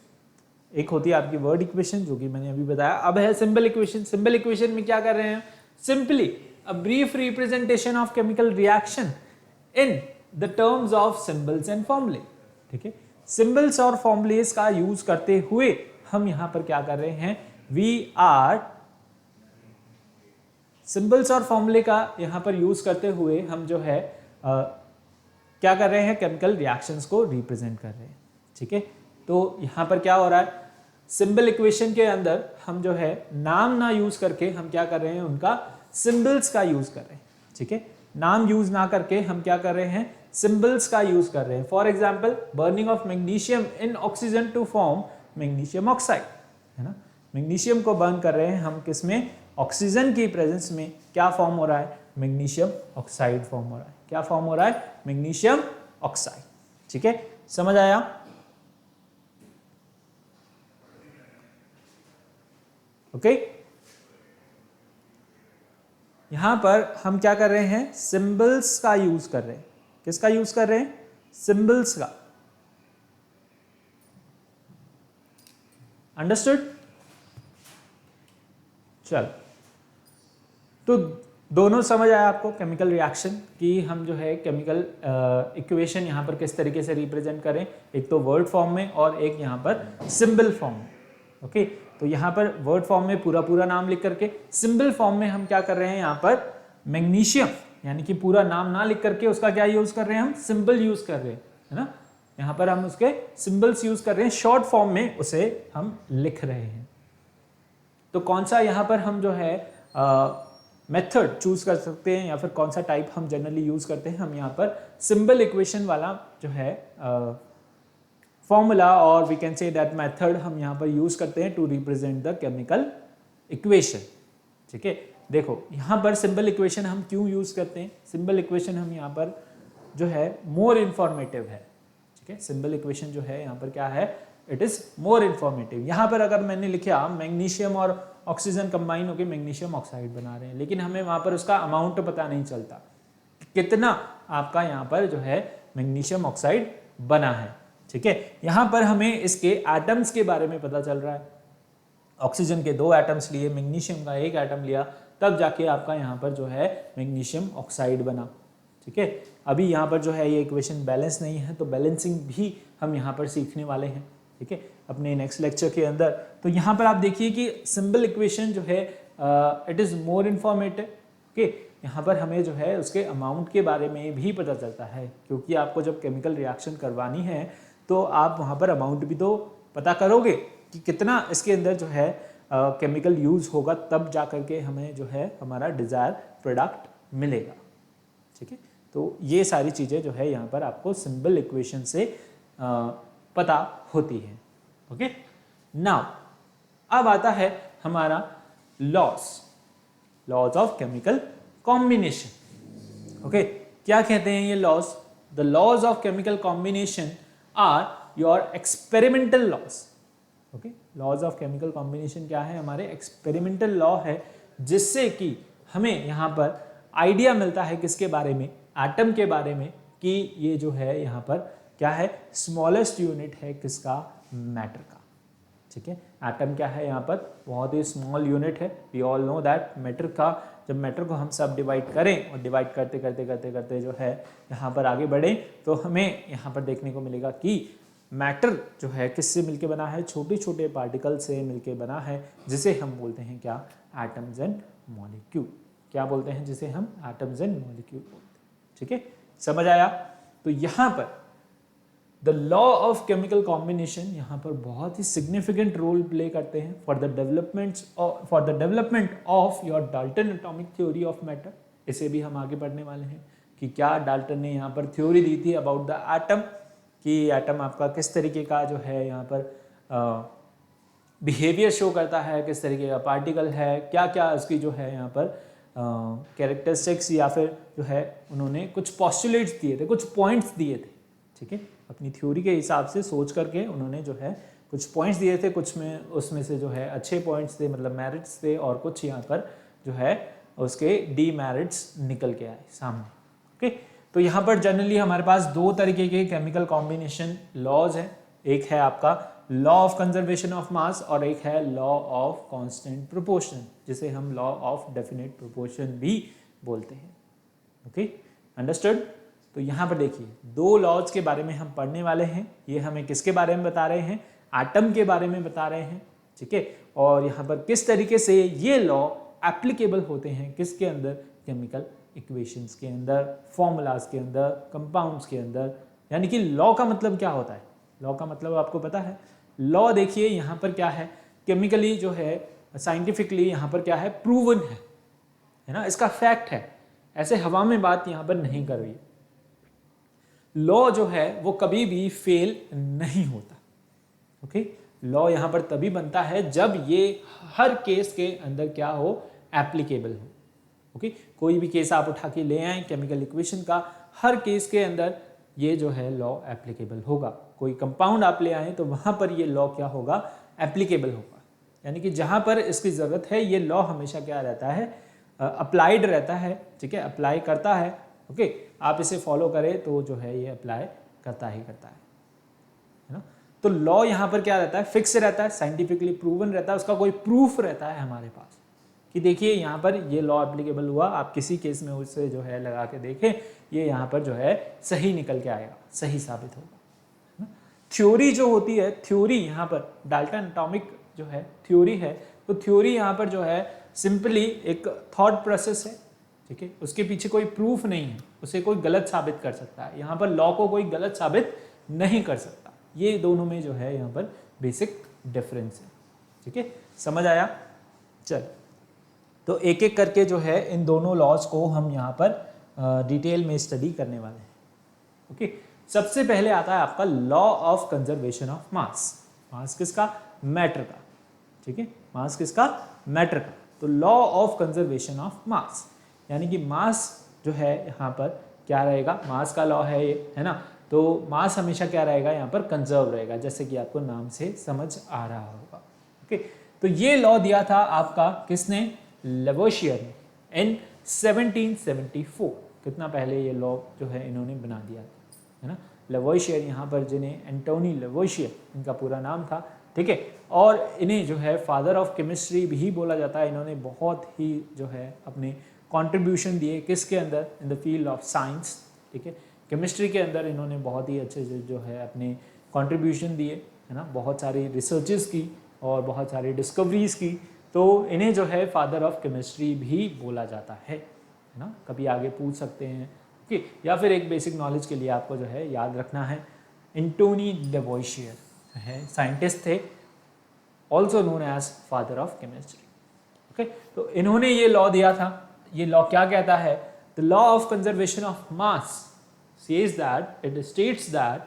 एक होती है आपकी वर्ड इक्वेशन जो कि मैंने अभी बताया, अब है सिंबल इक्वेशन। सिंबल इक्वेशन में क्या कर रहे हैं, simply a brief representation of chemical reaction in the terms of symbols and फॉर्मूले। ठीक है, सिंबल्स और फॉर्मूलेस का यूज करते हुए हम यहां पर क्या कर रहे हैं, वी आर, सिंबल्स और फॉर्मूले का यहां पर यूज करते हुए हम जो है क्या कर रहे हैं, केमिकल रिएक्शंस को रिप्रेजेंट कर रहे हैं। ठीक है, तो यहां पर क्या हो रहा है, सिंबल इक्वेशन के अंदर हम जो है नाम ना यूज करके हम क्या कर रहे हैं, उनका सिंबल्स का यूज कर रहे हैं। ठीक है, नाम यूज ना करके हम क्या कर रहे हैं, सिंबल्स का यूज कर रहे हैं। For example burning of magnesium in oxygen to form magnesium oxide, है ना, मैग्नीशियम को बर्न कर रहे हैं हम किसमें, ऑक्सीजन की प्रेजेंस में, क्या फॉर्म हो रहा है, मैग्नीशियम ऑक्साइड फॉर्म हो रहा है। क्या फॉर्म हो रहा है, मैग्नीशियम ऑक्साइड। ठीक है, समझ आया। ओके, यहां पर हम क्या कर रहे हैं, सिंबल्स का यूज कर रहे हैं। किसका यूज कर रहे हैं, सिंबल्स का। अंडरस्टूड। चल, तो दोनों समझ आया आपको, केमिकल रिएक्शन की हम जो है केमिकल इक्वेशन यहां पर किस तरीके से रिप्रेजेंट करें, एक तो वर्ड फॉर्म में और एक यहां पर सिंबल फॉर्म में। ओके, तो यहां पर वर्ड फॉर्म में पूरा पूरा नाम लिख करके, सिंबल फॉर्म में हम क्या कर रहे हैं, यहां पर मैग्नीशियम यानी कि पूरा नाम ना लिख करके उसका क्या यूज कर रहे हैं, हम सिंबल यूज कर रहे हैं, है ना, यहां पर हम उसके सिंबल्स यूज कर रहे हैं, शॉर्ट फॉर्म में उसे हम लिख रहे हैं। तो कौन सा यहां पर हम जो है मेथड चूज कर सकते हैं या फिर कौन सा टाइप हम जनरली यूज करते हैं, हम यहाँ पर सिंबल इक्वेशन वाला जो है फॉर्मूला और we can say that method हम यहाँ पर यूज करते हैं to represent the chemical equation. ठीक है, देखो यहाँ पर सिंबल इक्वेशन हम क्यों यूज करते हैं, सिंबल इक्वेशन हम यहाँ पर जो है मोर इंफॉर्मेटिव है। ठीक है, सिंबल इक्वेशन जो है यहाँ पर क्या है, इट इज मोर इंफॉर्मेटिव। यहाँ पर अगर मैंने लिखा मैग्नीशियम और ऑक्सीजन कंबाइन होकर मैग्नीशियम ऑक्साइड बना रहे हैं, लेकिन हमें वहां पर उसका अमाउंट पता नहीं चलता कितना आपका यहाँ पर जो है मैग्नीशियम ऑक्साइड बना है। ठीक है, यहाँ पर हमें इसके एटम्स के बारे में पता चल रहा है, ऑक्सीजन के 2 एटम्स लिए, मैग्नीशियम का 1 एटम लिया, तब जाके आपका यहाँ पर जो है मैग्नीशियम ऑक्साइड बना। ठीक है, अभी यहाँ पर जो है ये इक्वेशन बैलेंस नहीं है, तो बैलेंसिंग भी हम यहाँ पर सीखने वाले हैं। ठीक है, अपने नेक्स्ट लेक्चर के अंदर। तो यहाँ पर आप देखिए कि सिंबल इक्वेशन जो है it is more informative. Okay, यहाँ पर हमें जो है उसके अमाउंट के बारे में भी पता चलता है, क्योंकि आपको जब केमिकल रिएक्शन करवानी है तो आप वहाँ पर अमाउंट भी तो पता करोगे कि कितना इसके अंदर जो है केमिकल यूज होगा, तब जा करके हमें जो है हमारा डिजायर प्रोडक्ट मिलेगा। ठीक है, तो ये सारी चीज़ें जो है यहाँ पर आपको सिंपल इक्वेशन से पता होती है। ओके, नाउ अब आता है हमारा laws of chemical combination. Okay, क्या कहते हैं ये laws? The laws of chemical combination are your experimental laws. Okay, laws of chemical combination क्या है? हमारे एक्सपेरिमेंटल लॉ है, जिससे कि हमें यहाँ पर आइडिया मिलता है किसके बारे में? एटम के बारे में, कि ये जो है यहाँ पर क्या है? स्मॉलेस्ट यूनिट है किसका? मैटर का। ठीक है, एटम क्या है यहाँ पर? बहुत ही स्मॉल यूनिट है। We all know that matter का, जब मैटर को हम सब डिवाइड करें और डिवाइड करते करते करते करते जो है यहाँ पर आगे बढ़े, तो हमें यहाँ पर देखने को मिलेगा कि मैटर जो है किससे मिलके बना है? छोटे छोटे पार्टिकल से मिलके बना है, जिसे हम बोलते हैं क्या? Atoms and molecule. क्या बोलते हैं? जिसे हम एटम्स एंड मॉलिक्यूल बोलते हैं। ठीक है, समझ आया? तो यहाँ पर the law of chemical combination यहाँ पर बहुत ही सिग्निफिकेंट रोल प्ले करते हैं for the development of your Dalton atomic theory of matter. इसे भी हम आगे पढ़ने वाले हैं कि क्या डाल्टन ने यहाँ पर थ्योरी दी थी अबाउट द एटम, कि एटम आपका किस तरीके का जो है यहाँ पर बिहेवियर शो करता है, किस तरीके का पार्टिकल है, क्या क्या उसकी जो है यहाँ पर कैरेक्टरिस्टिक्स, या फिर जो है उन्होंने कुछ पॉस्टुलेट्स दिए थे, कुछ पॉइंट्स दिए थे। ठीक है, अपनी थ्योरी के हिसाब से सोच करके उन्होंने जो है कुछ पॉइंट्स दिए थे, कुछ में उसमें से जो है अच्छे पॉइंट्स थे, मतलब मेरिट्स थे, और कुछ यहाँ पर जो है उसके डीमेरिट्स निकल के आए सामने। ओके, तो यहाँ पर जनरली हमारे पास दो तरीके के केमिकल कॉम्बिनेशन लॉज हैं। एक है आपका लॉ ऑफ कंजर्वेशन ऑफ मास, और एक है लॉ ऑफ कांस्टेंट प्रोपोर्शन, जिसे हम लॉ ऑफ डेफिनेट प्रोपोर्शन भी बोलते हैं। Okay, understood? तो यहाँ पर देखिए दो लॉज के बारे में हम पढ़ने वाले हैं। ये हमें किसके बारे में बता रहे हैं? एटम के बारे में बता रहे हैं। ठीक है, और यहाँ पर किस तरीके से ये लॉ एप्लीकेबल होते हैं किसके अंदर? केमिकल इक्वेशंस के अंदर, फॉर्मूलाज के अंदर, कंपाउंड्स के अंदर। यानी कि लॉ का मतलब क्या होता है? लॉ का मतलब आपको पता है? लॉ देखिए यहाँ पर क्या है? केमिकली जो है, साइंटिफिकली यहाँ पर क्या है? प्रूवन है ना, इसका फैक्ट है। ऐसे हवा में बात यहाँ पर नहीं कर रही है। लॉ जो है वो कभी भी फेल नहीं होता। ओके, लॉ यहाँ पर तभी बनता है जब ये हर केस के अंदर क्या हो? एप्लीकेबल हो। ओके, कोई भी केस आप उठा के ले आए केमिकल इक्वेशन का, हर केस के अंदर ये जो है लॉ एप्लीकेबल होगा। कोई कंपाउंड आप ले आए तो वहां पर ये लॉ क्या होगा? एप्लीकेबल होगा। यानी कि जहां पर इसकी जरूरत है ये लॉ हमेशा क्या रहता है? अप्लाइड रहता है। ठीक है, अप्लाई करता है। ओके, आप इसे फॉलो करें तो जो है ये अप्लाई करता ही करता है ना। तो लॉ यहाँ पर क्या रहता है? फिक्स रहता है, साइंटिफिकली प्रूवन रहता है, उसका कोई प्रूफ रहता है हमारे पास कि देखिए यहाँ पर ये लॉ एप्लीकेबल हुआ। आप किसी केस में उसे जो है लगा के देखें, ये यहाँ पर जो है सही निकल के आएगा, सही साबित होगा। थ्योरी जो होती है, थ्योरी यहाँ पर डाल्टन एटॉमिक जो है थ्योरी है, तो थ्योरी यहाँ पर जो है सिंपली एक थॉट प्रोसेस है। ठीक है, उसके पीछे कोई प्रूफ नहीं है, उसे कोई गलत साबित कर सकता है। यहाँ पर लॉ को कोई गलत साबित नहीं कर सकता। ये दोनों में जो है यहाँ पर बेसिक डिफरेंस है। ठीक है, समझ आया? चल, तो एक एक करके जो है इन दोनों लॉज को हम यहाँ पर डिटेल में स्टडी करने वाले हैं। ओके, सबसे पहले आता है आपका law of conservation of mass. Mass किसका? मैटर का। ठीक है, मास किसका? मैटर का। तो लॉ ऑफ कंजर्वेशन ऑफ मास, यानी कि मास जो है यहाँ पर क्या रहेगा? मास का लॉ है ये, है ना। तो मास हमेशा क्या रहेगा? यहाँ पर कंजर्व रहेगा, जैसे कि आपको नाम से समझ आ रहा होगा। ओके, तो ये लॉ दिया था आपका किसने? लेवोशियर ने इन 1774। कितना पहले ये लॉ जो है इन्होंने बना दिया था, है ना। लेवोशियर यहाँ पर, जिन्हें एंटोनी लेवोशियर इनका पूरा नाम था। ठीक है, और इन्हें जो है फादर ऑफ केमिस्ट्री भी बोला जाता है। इन्होंने बहुत ही जो है अपने कंट्रीब्यूशन दिए किसके अंदर? In the field of science. ठीक है, केमिस्ट्री के अंदर इन्होंने बहुत ही अच्छे से जो है अपने कंट्रीब्यूशन दिए, है ना। बहुत सारी रिसर्चेस की और बहुत सारी डिस्कवरीज की, तो इन्हें जो है फादर ऑफ केमिस्ट्री भी बोला जाता है ना। कभी आगे पूछ सकते हैं कि, या फिर एक बेसिक नॉलेज के लिए आपको जो है याद रखना है, एंटोनी लेवोशियर है साइंटिस्ट थे, also known as father of chemistry. Okay, तो इन्होंने ये लॉ दिया था। ये लॉ क्या कहता है? The law of conservation of mass says that it states that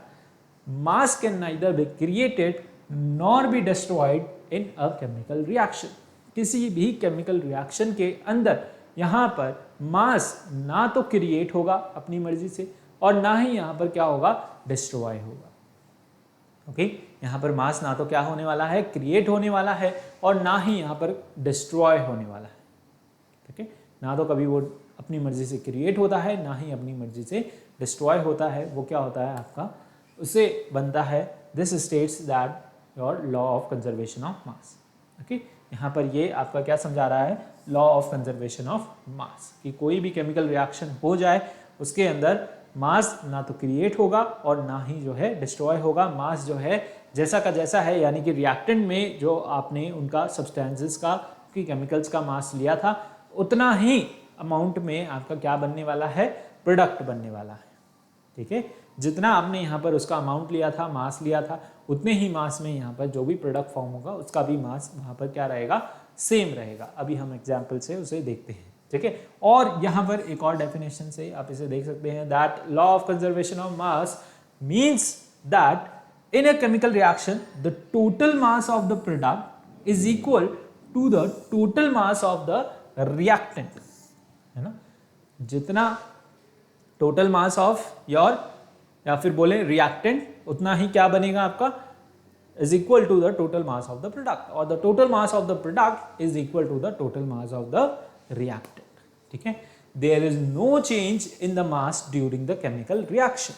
mass can neither be created nor be destroyed in a chemical reaction. किसी भी केमिकल रिएक्शन के अंदर यहाँ पर मास ना तो क्रिएट होगा अपनी मर्जी से और ना ही यहाँ पर क्या होगा, डिस्ट्रॉय होगा। ओके, यहाँ पर मास ना तो क्या होने वाला है, क्रिएट होने वाला है, और ना ही यहाँ पर डिस्ट्रॉय होने वाला है। ठीक है, ना तो कभी वो अपनी मर्जी से क्रिएट होता है, ना ही अपनी मर्जी से डिस्ट्रॉय होता है। वो क्या होता है आपका, उससे बनता है this states that your law of conservation of mass. Okay, यहाँ पर ये आपका क्या समझा रहा है, लॉ ऑफ कंजर्वेशन ऑफ मास, कि कोई भी केमिकल रिएक्शन हो जाए उसके अंदर मास ना तो क्रिएट होगा और ना ही जो है डिस्ट्रॉय होगा। मास जो है जैसा का जैसा है, यानी कि रिएक्टेंट में जो आपने उनका सब्सटेंसेस का कि केमिकल्स का मास लिया था, उतना ही अमाउंट में आपका क्या बनने वाला है, प्रोडक्ट बनने वाला है। ठीक है, जितना आपने यहाँ पर उसका अमाउंट लिया था, मास लिया था, उतने ही मास में यहाँ पर जो भी प्रोडक्ट फॉर्म होगा उसका भी मास वहाँ पर क्या रहेगा, सेम रहेगा। अभी हम एग्जाम्पल से उसे देखते हैं। ठीक है, और यहाँ पर एक और डेफिनेशन से आप इसे देख सकते हैं, that law of conservation of mass means that in a chemical reaction the total mass of the product is equal to the total mass of the reactant, है ना। जितना टोटल मास ऑफ योर, या फिर बोले reactant, उतना ही क्या बनेगा आपका, is equal to the total mass of the product, और the total mass of the product is equal to the total mass of the reactant. ठीक है, there is no change in the mass during the chemical reaction.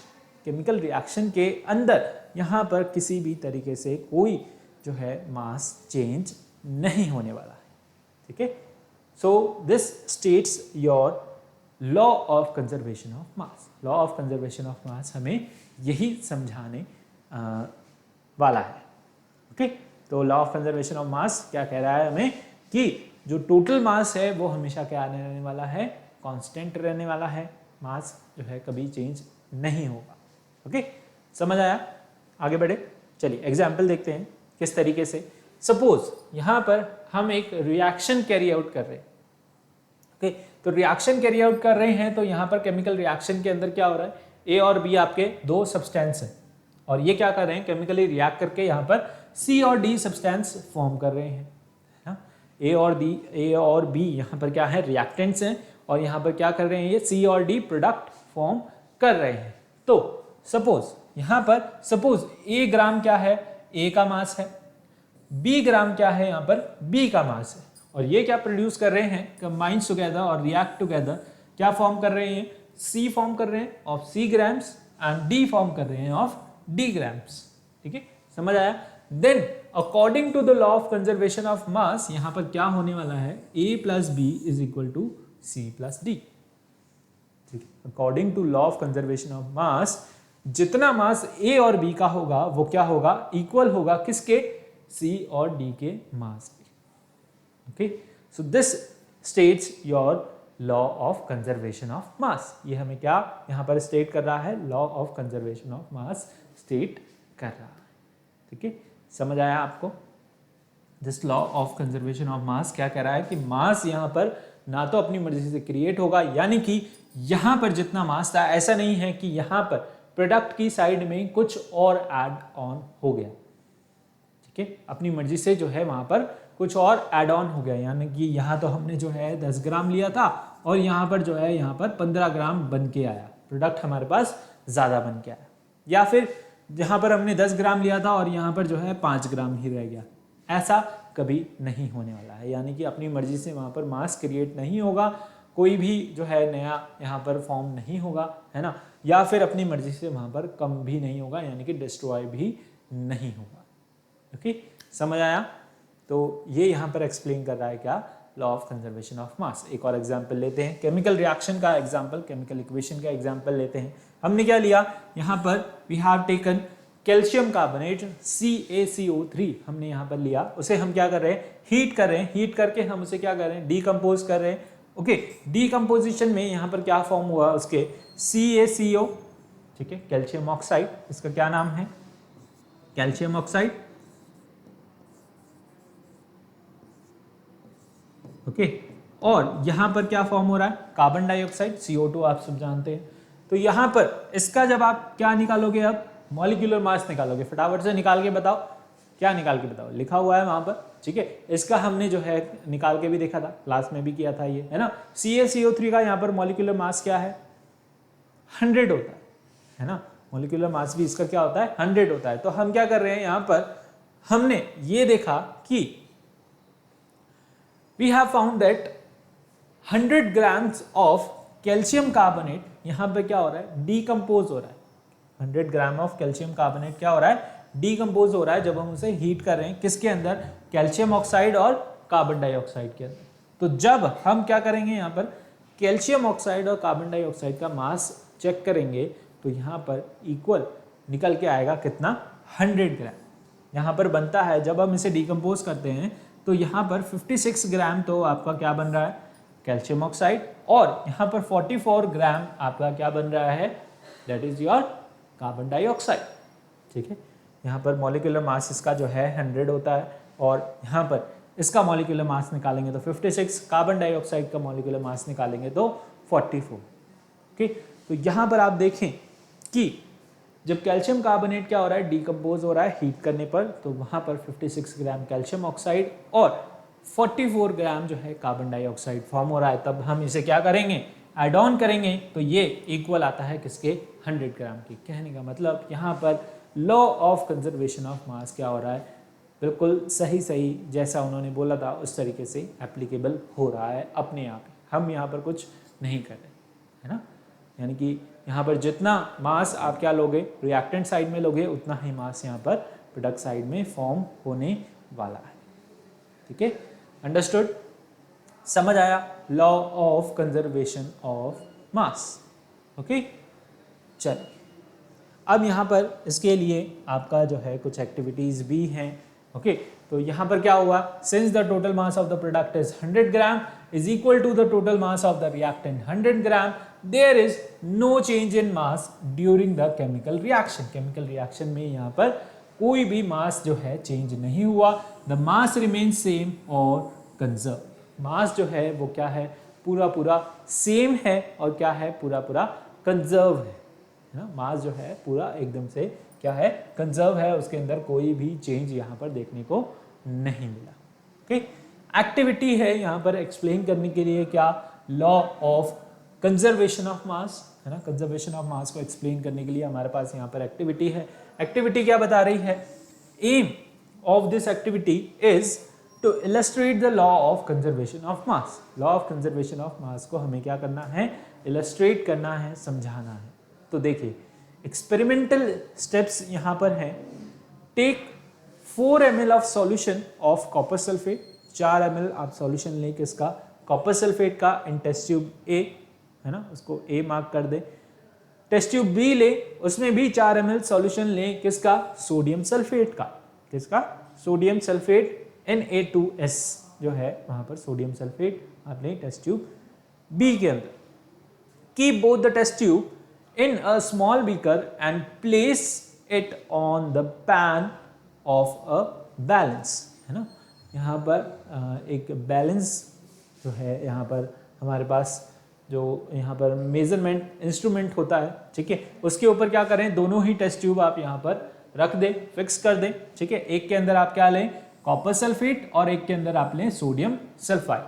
Chemical reaction के अंदर यहाँ पर किसी भी तरीके से कोई जो है मास चेंज नहीं होने वाला है। ठीक है, so this states your law of conservation of mass. Law of conservation of मास हमें यही समझाने वाला है। ओके, तो लॉ ऑफ कंजर्वेशन ऑफ मास क्या कह रहा है हमें, कि जो टोटल मास है वो हमेशा क्या रहने वाला है, कांस्टेंट रहने वाला है। मास जो है कभी चेंज नहीं होगा। ओके, समझ आया, आगे बढ़े, चलिए एग्जाम्पल देखते हैं किस तरीके से। सपोज यहाँ पर हम एक रिएक्शन कैरी आउट कर रहे हैं। ओके, तो रिएक्शन कैरी आउट कर रहे हैं, तो यहाँ पर केमिकल रिएक्शन के अंदर क्या हो रहा है, ए और बी आपके दो सब्सटेंस हैं, और ये क्या कर रहे हैं, केमिकली रिएक्ट करके यहाँ पर सी और डी सब्सटेंस फॉर्म कर रहे हैं। ए और बी यहाँ पर क्या है, रिएक्टेंट्स हैं, और यहाँ पर क्या कर रहे हैं, ये सी और डी प्रोडक्ट फॉर्म कर रहे हैं। तो सपोज यहाँ पर सपोज ए ग्राम क्या है, ए का मास है, बी ग्राम क्या है, यहाँ पर बी का मास है, और ये क्या प्रोड्यूस कर रहे हैं, कंबाइंस टुगेदर और रिएक्ट टुगेदर, क्या फॉर्म कर रहे हैं, सी फॉर्म कर रहे हैं of C grams and D form कर रहे हैं ऑफ डी ग्राम्स। ठीक है, समझ आया। Then according to the law of conservation of mass, यहाँ पर क्या होने वाला है, A plus B is equal to C plus D. ठीक है, according to law of conservation of mass, जितना मास ए और बी का होगा वो क्या होगा, इक्वल होगा किसके, सी और डी के मास के। Okay, so this states your law of conservation of mass. ये हमें क्या यहाँ पर स्टेट कर रहा है, law of conservation of mass state कर रहा है। ठीक है, समझ आया आपको। This law of conservation of मास क्या कह रहा है कि मास यहाँ पर ना तो अपनी मर्जी से क्रिएट होगा, यानी कि यहाँ पर जितना मास था, ऐसा नहीं है कि यहाँ पर प्रोडक्ट की साइड में कुछ और ऐड ऑन हो गया। ठीक है, अपनी मर्जी से जो है वहाँ पर कुछ और ऐड ऑन हो गया, यानी कि यहाँ तो हमने जो है 10 ग्राम लिया था और यहाँ पर जो है यहाँ पर 15 ग्राम बन के आया, प्रोडक्ट हमारे पास ज़्यादा बन के आया। या फिर जहाँ पर हमने 10 ग्राम लिया था और यहाँ पर जो है 5 ग्राम ही रह गया, ऐसा कभी नहीं होने वाला है। यानी कि अपनी मर्जी से वहाँ पर मास क्रिएट नहीं होगा, कोई भी जो है नया यहाँ पर फॉर्म नहीं होगा, है ना। या फिर अपनी मर्जी से वहाँ पर कम भी नहीं होगा, यानी कि डिस्ट्रॉय भी नहीं होगा। ओके, समझ आया। तो ये यहाँ पर एक्सप्लेन कर रहा है क्या, law of conservation of mass. एक और एग्जांपल लेते हैं, केमिकल रिएक्शन का एग्जांपल, केमिकल इक्वेशन का एग्जांपल लेते हैं। हमने क्या लिया यहाँ पर, we have taken calcium carbonate CaCO3 हमने यहाँ पर लिया, उसे हम क्या कर रहे हैं, हीट कर रहे हैं। हीट करके हम उसे क्या कर रहे हैं, डीकम्पोज कर रहे हैं। ओके, डीकम्पोजिशन में यहाँ पर क्या फॉर्म हुआ उसके, CaCO, ठीक है, कैल्शियम ऑक्साइड, इसका क्या नाम है, कैल्शियम ऑक्साइड। ओके, और यहाँ पर क्या फॉर्म हो रहा है, कार्बन डाइऑक्साइड CO2 आप सब जानते हैं। तो यहाँ पर इसका जब आप क्या निकालोगे, अब मॉलिक्यूलर मास निकालोगे, फटाफट से निकाल के बताओ, क्या निकाल के बताओ, लिखा हुआ है वहां पर, ठीक है। इसका हमने जो है निकाल के भी देखा था, क्लास में भी किया था ये, है ना। CaCO3 का यहाँ पर मॉलिक्यूलर मास क्या है, 100 होता है ना। मॉलिक्यूलर मास भी इसका क्या होता है, 100 होता है। तो हम क्या कर रहे हैं यहाँ पर, हमने ये देखा कि we have found that 100 grams of calcium carbonate यहाँ पे क्या हो रहा है, डीकम्पोज हो रहा है। 100 ग्राम ऑफ कैल्शियम कार्बोनेट क्या हो रहा है, डीकम्पोज हो रहा है जब हम उसे हीट कर रहे हैं, किसके अंदर, कैल्शियम ऑक्साइड और कार्बन डाइऑक्साइड के अंदर। तो जब हम क्या करेंगे यहाँ पर कैल्शियम ऑक्साइड और कार्बन डाइऑक्साइड का मास चेक करेंगे तो यहाँ पर इक्वल निकल के आएगा कितना, 100 ग्राम यहाँ पर बनता है। जब हम इसे डीकम्पोज करते हैं तो यहाँ पर 56 ग्राम तो आपका क्या बन रहा है, कैल्शियम ऑक्साइड, और यहाँ पर 44 ग्राम आपका क्या बन रहा है, that is your carbon dioxide, ठीक है। यहाँ पर मॉलिक्यूलर मास इसका जो है 100 होता है, और यहाँ पर इसका मॉलिक्यूलर मास निकालेंगे तो 56, कार्बन डाइऑक्साइड का मॉलिक्यूलर मास निकालेंगे तो 44, ओके। तो यहाँ पर आप देखें कि जब कैल्शियम कार्बोनेट क्या हो रहा है, डीकम्पोज हो रहा है हीट करने पर, तो वहाँ पर 56 ग्राम कैल्शियम ऑक्साइड और 44 ग्राम जो है कार्बन डाइऑक्साइड फॉर्म हो रहा है। तब हम इसे क्या करेंगे, ऐड ऑन करेंगे तो ये इक्वल आता है किसके, 100 ग्राम की। कहने का मतलब यहाँ पर लॉ ऑफ कंजर्वेशन ऑफ मास क्या हो रहा है, बिल्कुल सही जैसा उन्होंने बोला था उस तरीके से एप्लीकेबल हो रहा है अपने आप। हम यहाँ पर कुछ नहीं कर रहे, है ना। यानी कि यहाँ पर जितना मास आप क्या लोगे, रिएक्टेंट साइड में लोगे, उतना ही मास यहाँ पर प्रोडक्ट साइड में फॉर्म होने वाला है, ठीक है। अंडरस्टूड, समझ आया, law of conservation of mass, okay. चलिए अब यहाँ पर इसके लिए आपका जो है कुछ एक्टिविटीज भी हैं, ओके। तो यहाँ पर क्या हुआ, since the total mass of the product is 100 gram is equal to the total mass of the reactant 100 gram, there is no change in mass during the chemical reaction. Chemical reaction में यहाँ पर कोई भी मास जो है change नहीं हुआ, the mass remain same और कंजर्व। मास जो है वो क्या है, पूरा सेम है, और क्या है, पूरा कंजर्व है ना। मास जो है पूरा एकदम से क्या है, कंजर्व है, उसके अंदर कोई भी चेंज यहाँ पर देखने को नहीं मिला, ओके। एक्टिविटी है यहाँ पर एक्सप्लेन करने के लिए, क्या, लॉ ऑफ कंजर्वेशन ऑफ मास, है ना। कंजर्वेशन ऑफ मास को एक्सप्लेन करने के लिए हमारे पास यहाँ पर एक्टिविटी है। एक्टिविटी क्या बता रही है, aim of this activity is to illustrate the law of conservation of mass. Law of conservation of mass को हमें क्या करना है, इलस्ट्रेट करना है, समझाना है। तो देखिए एक्सपेरिमेंटल स्टेप्स यहाँ पर हैं। Take 4 ml of solution of copper sulphate, 4 ml आप सॉल्यूशन लें किसका, कॉपर सल्फेट का, इन टेस्ट ट्यूब ए, है ना, उसको ए मार्क कर दे। टेस्ट ट्यूब बी ले, उसमें भी 4 ml सॉल्यूशन लें किसका, सोडियम सल्फेट का, किसका, सोडियम सल्फेट Na2S जो है वहां पर सोडियम सल्फेट आप लें टेस्ट ट्यूब बी के अंदर। Keep both the test tube in a small beaker and place it on the pan of a balance, है ना। यहाँ पर एक बैलेंस जो है, यहाँ पर हमारे पास जो यहाँ पर मेजरमेंट इंस्ट्रूमेंट होता है, ठीक है, उसके ऊपर क्या करें, दोनों ही टेस्ट ट्यूब आप यहाँ पर रख दें, फिक्स कर दें, ठीक है। एक के अंदर आप क्या लें, कॉपर सल्फेट, और एक के अंदर आप लें सोडियम सल्फाइड,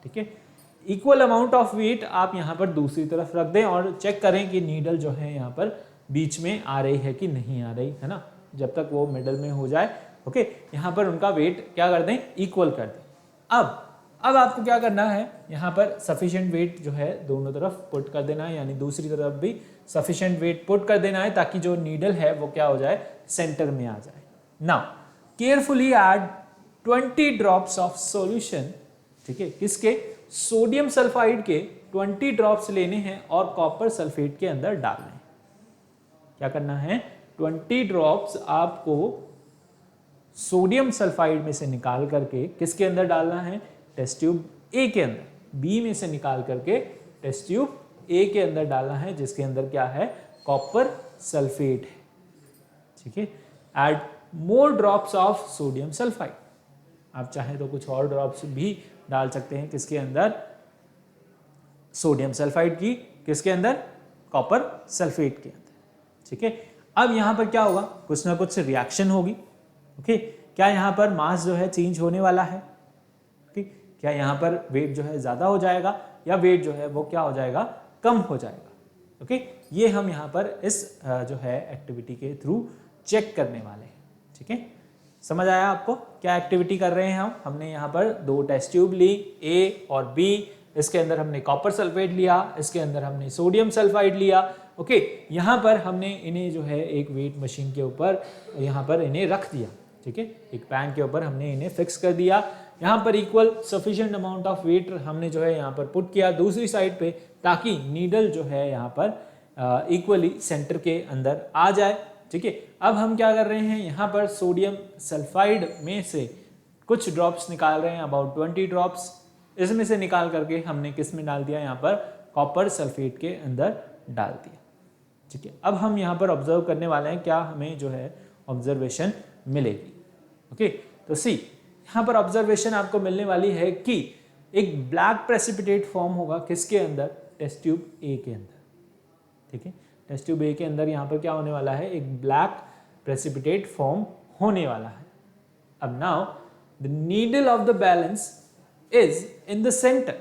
ठीक है। इक्वल अमाउंट ऑफ वेट आप यहाँ पर दूसरी तरफ रख दें और चेक करें कि नीडल जो है यहाँ पर बीच में आ रही है कि नहीं आ रही, है ना। जब तक वो मिडल में हो जाए, ओके, यहाँ पर उनका वेट क्या कर दें, इक्वल कर दें। अब आपको क्या करना है, यहाँ पर सफिशिएंट वेट जो है दोनों तरफ पुट कर देना है, यानी दूसरी तरफ भी सफिशिएंट वेट पुट कर देना है, ताकि जो नीडल है वो क्या हो जाए, सेंटर में आ जाए। Now carefully add 20 drops of solution, ठीक है, किसके, सोडियम सल्फाइड के 20 ड्रॉप्स लेने हैं और कॉपर सल्फेट के अंदर डालने हैं। क्या करना है, 20 ड्रॉप्स आपको सोडियम सल्फाइड में से निकाल करके किसके अंदर डालना है, टेस्ट ट्यूब ए के अंदर, बी में से निकाल करके टेस्ट ट्यूब ए के अंदर डालना है, जिसके अंदर क्या है, कॉपर सल्फेट है, ठीक है। Add more drops of sodium sulphide, आप चाहें तो कुछ और ड्रॉप्स भी डाल सकते हैं किसके अंदर, सोडियम सल्फाइड की किसके अंदर, कॉपर सल्फेट के अंदर। ठीक है, अब यहाँ पर क्या होगा, कुछ ना कुछ रिएक्शन होगी। ओके, क्या यहाँ पर मास जो है चेंज होने वाला है? ओके, क्या यहाँ पर वेट जो है ज़्यादा हो जाएगा या वेट जो है वो क्या हो जाएगा, कम हो जाएगा। ओके, ये हम यहाँ पर इस जो है एक्टिविटी के थ्रू चेक करने वाले हैं। ठीक है, समझ आया आपको क्या एक्टिविटी कर रहे हैं हम? हमने यहाँ पर दो टेस्ट ट्यूब ली, ए और बी, इसके अंदर हमने कॉपर सल्फेट लिया, इसके अंदर हमने सोडियम सल्फाइड लिया। ओके, यहाँ पर हमने इन्हें जो है एक वेट मशीन के ऊपर यहाँ पर इन्हें रख दिया। ठीक है, एक पैन के ऊपर हमने इन्हें फिक्स कर दिया। यहाँ पर equal sufficient amount of weight हमने जो है यहाँ पर पुट किया दूसरी साइड पे, ताकि नीडल जो है यहाँ पर इक्वली सेंटर के अंदर आ जाए। ठीक है, अब हम क्या कर रहे हैं, यहाँ पर सोडियम सल्फाइड में से कुछ ड्रॉप्स निकाल रहे हैं, अबाउट 20 ड्रॉप्स। इसमें से निकाल करके हमने किस में डाल दिया, यहाँ पर कॉपर सल्फेट के अंदर डाल दिया। ठीक है, अब हम यहाँ पर ऑब्जर्व करने वाले हैं क्या हमें जो है ऑब्जर्वेशन मिलेगी। ओके, तो सी यहाँ पर ऑब्जर्वेशन आपको मिलने वाली है कि एक ब्लैक प्रेसिपिटेट फॉर्म होगा किसके अंदर, टेस्ट ट्यूब ए के अंदर। ठीक है, टेस्ट ट्यूब ए के अंदर यहाँ पर क्या होने वाला है, एक ब्लैक प्रेसिपिटेट फॉर्म होने वाला है। अब now the needle of the balance is in the centre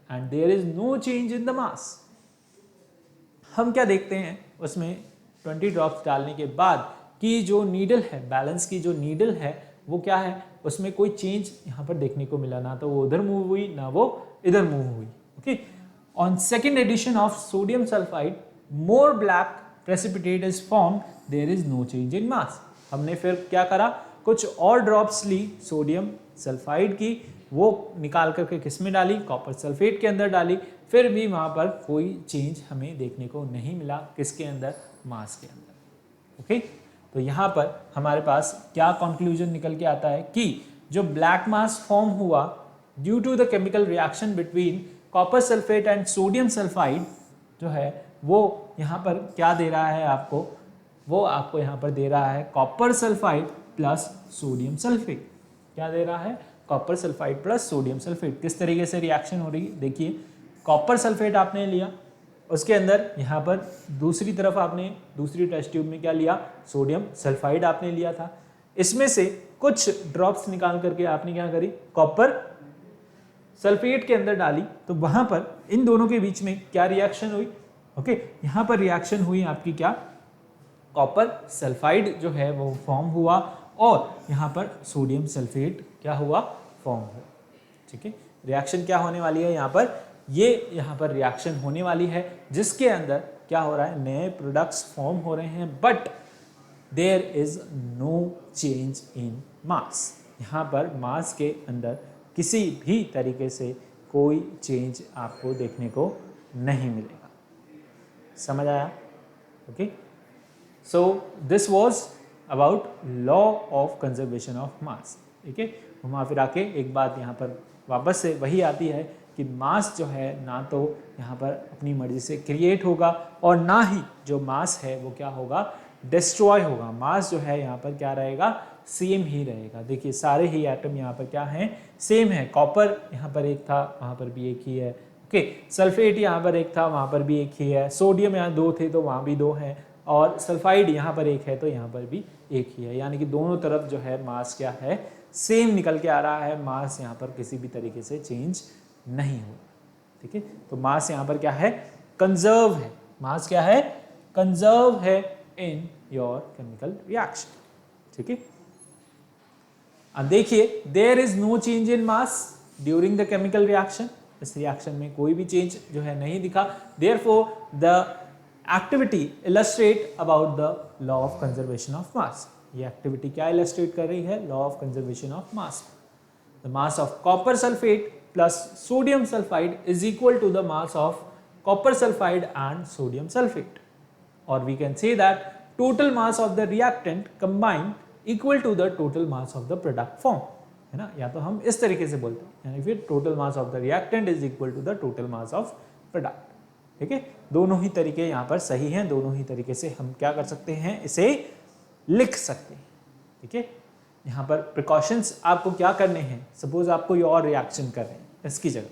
and there is no change in the mass. हम क्या देखते हैं उसमें 20 ड्रॉप्स डालने के बाद कि जो नीडल है, बैलेंस की जो नीडल है वो क्या है, उसमें कोई चेंज यहाँ पर देखने को मिला, ना तो वो उधर मूव हुई ना वो इधर मूव हुई। Okay, on second addition of sodium sulphide more black precipitate is form, there is no change in mass. हमने फिर क्या करा, कुछ और ड्रॉप्स ली सोडियम सल्फाइड की, वो निकाल करके किस में डाली, कॉपर सल्फेट के अंदर डाली, फिर भी वहाँ पर कोई चेंज हमें देखने को नहीं मिला, किसके अंदर, मास के अंदर। ओके, तो यहाँ पर हमारे पास क्या कंक्लूजन निकल के आता है कि जो ब्लैक मास फॉर्म हुआ due to the chemical reaction between copper sulphate and sodium sulphide जो है वो यहाँ पर क्या दे रहा है आपको, वो आपको यहाँ पर दे रहा है copper sulphide plus sodium sulphate. क्या दे रहा है, copper sulphide plus sodium sulphate. किस तरीके से रिएक्शन हो रही है, देखिए कॉपर सल्फेट आपने लिया, उसके अंदर यहाँ पर दूसरी तरफ आपने दूसरी टेस्ट ट्यूब में क्या लिया, सोडियम सल्फाइड आपने लिया था। इसमें से कुछ ड्रॉप्स निकाल करके आपने क्या करी, कॉपर सल्फेट के अंदर डाली, तो वहां पर इन दोनों के बीच में क्या रिएक्शन हुई। ओके, यहाँ पर रिएक्शन हुई आपकी क्या, कॉपर सल्फाइड जो है वो फॉर्म हुआ और यहाँ पर सोडियम सल्फेट क्या हुआ, फॉर्म हुआ। ठीक है, रिएक्शन क्या होने वाली है यहाँ पर, ये यहाँ पर रिएक्शन होने वाली है जिसके अंदर क्या हो रहा है, नए प्रोडक्ट्स फॉर्म हो रहे हैं, but there is no change in mass. यहाँ पर मास के अंदर किसी भी तरीके से कोई चेंज आपको देखने को नहीं मिलेगा। समझ आया? Okay, so this was about law of conservation of मास। ठीक है, घुमा फिरा के एक बात यहाँ पर वापस से वही आती है कि मास जो है ना तो यहाँ पर अपनी मर्जी से क्रिएट होगा और ना ही जो मास है वो क्या होगा, डिस्ट्रॉय होगा। मास जो है यहाँ पर क्या रहेगा, सेम ही रहेगा। देखिए सारे ही एटम यहाँ पर क्या हैं, सेम है। कॉपर यहाँ पर एक था, वहाँ पर भी एक ही है। ओके, सल्फेट यहाँ पर एक था, वहाँ पर भी एक ही है। सोडियम यहाँ दो थे तो वहाँ भी दो हैं, और सल्फाइड यहाँ पर एक है तो यहाँ पर भी एक ही है। यानी कि दोनों तरफ जो है मास क्या है, सेम निकल के आ रहा है। मास यहाँ पर किसी भी तरीके से चेंज नहीं हो। ठीक है, तो मास यहाँ पर क्या है, कंजर्व है। मास क्या है, कंजर्व है इन योर केमिकल रिएक्शन। ठीक है, अब देखिए there is no change in mass during the chemical reaction. इस रिएक्शन में कोई भी चेंज जो है नहीं दिखा। Therefore the activity illustrate about the law of conservation of mass. ये एक्टिविटी क्या इलस्ट्रेट कर रही है, law of conservation of mass. The mass of copper sulphate plus sodium sulfide is equal to the mass of copper sulfide and sodium sulfate, or we can say that total mass of the reactant combined equal to the total mass of the product form, है ना। या तो हम इस तरीके से बोलते हैं, यानी फिर total mass of the reactant is equal to the total mass of product। ठीक है, दोनों ही तरीके यहाँ पर सही हैं, दोनों ही तरीके से हम क्या कर सकते हैं, इसे लिख सकते हैं। ठीक है, यहाँ पर प्रिकॉशंस आपको क्या करने हैं, सपोज आप कोई और रिएक्शन कर रहे हैं इसकी जगह,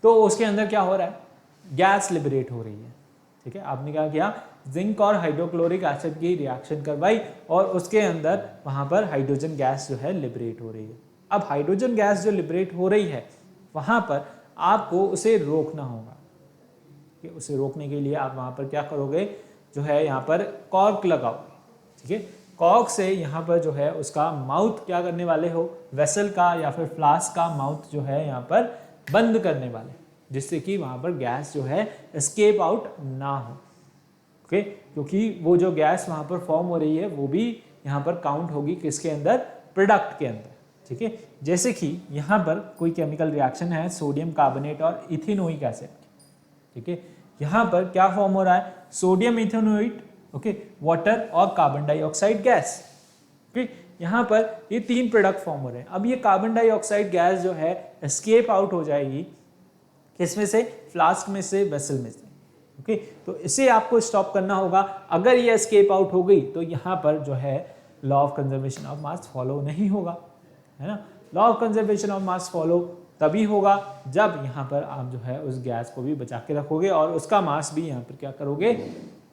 तो उसके अंदर क्या हो रहा है, गैस लिबरेट हो रही है। ठीक है, आपने क्या किया, जिंक और हाइड्रोक्लोरिक एसिड की रिएक्शन करवाई और उसके अंदर वहां पर हाइड्रोजन गैस जो है लिबरेट हो रही है। अब हाइड्रोजन गैस जो लिबरेट हो रही है वहां पर आपको उसे रोकना होगा। कि उसे रोकने के लिए आप वहां पर क्या करोगे, जो है यहाँ पर कॉर्क लगाओगे। ठीक है, कॉर्क से यहाँ पर जो है उसका माउथ क्या करने वाले हो, वेसल का या फिर फ्लास्क का माउथ जो है यहाँ पर बंद करने वाले, जिससे कि वहां पर गैस जो है एस्केप आउट ना हो। ओके, क्योंकि वो जो गैस वहां पर फॉर्म हो रही है वो भी यहाँ पर काउंट होगी किसके अंदर, प्रोडक्ट के अंदर। ठीक है, जैसे कि यहाँ पर कोई केमिकल रिएक्शन है, सोडियम कार्बोनेट और इथेनोइक एसिड। ठीक है, यहाँ पर क्या फॉर्म हो रहा है, सोडियम इथेनोएट, ओके, वाटर और कार्बन डाइऑक्साइड गैस। ओके, यहाँ पर ये 3 प्रोडक्ट फॉर्म हो रहे हैं। अब ये कार्बन डाइऑक्साइड गैस जो है एस्केप आउट हो जाएगी किसमें से, फ्लास्क में से, वेसल में से। ओके, तो इसे आपको स्टॉप करना होगा। अगर ये एस्केप आउट हो गई तो यहाँ पर जो है law of conservation of mass follow नहीं होगा, है ना। Law of conservation of mass follow तभी होगा जब यहाँ पर आप जो है उस गैस को भी बचा के रखोगे और उसका मास भी यहाँ पर क्या करोगे,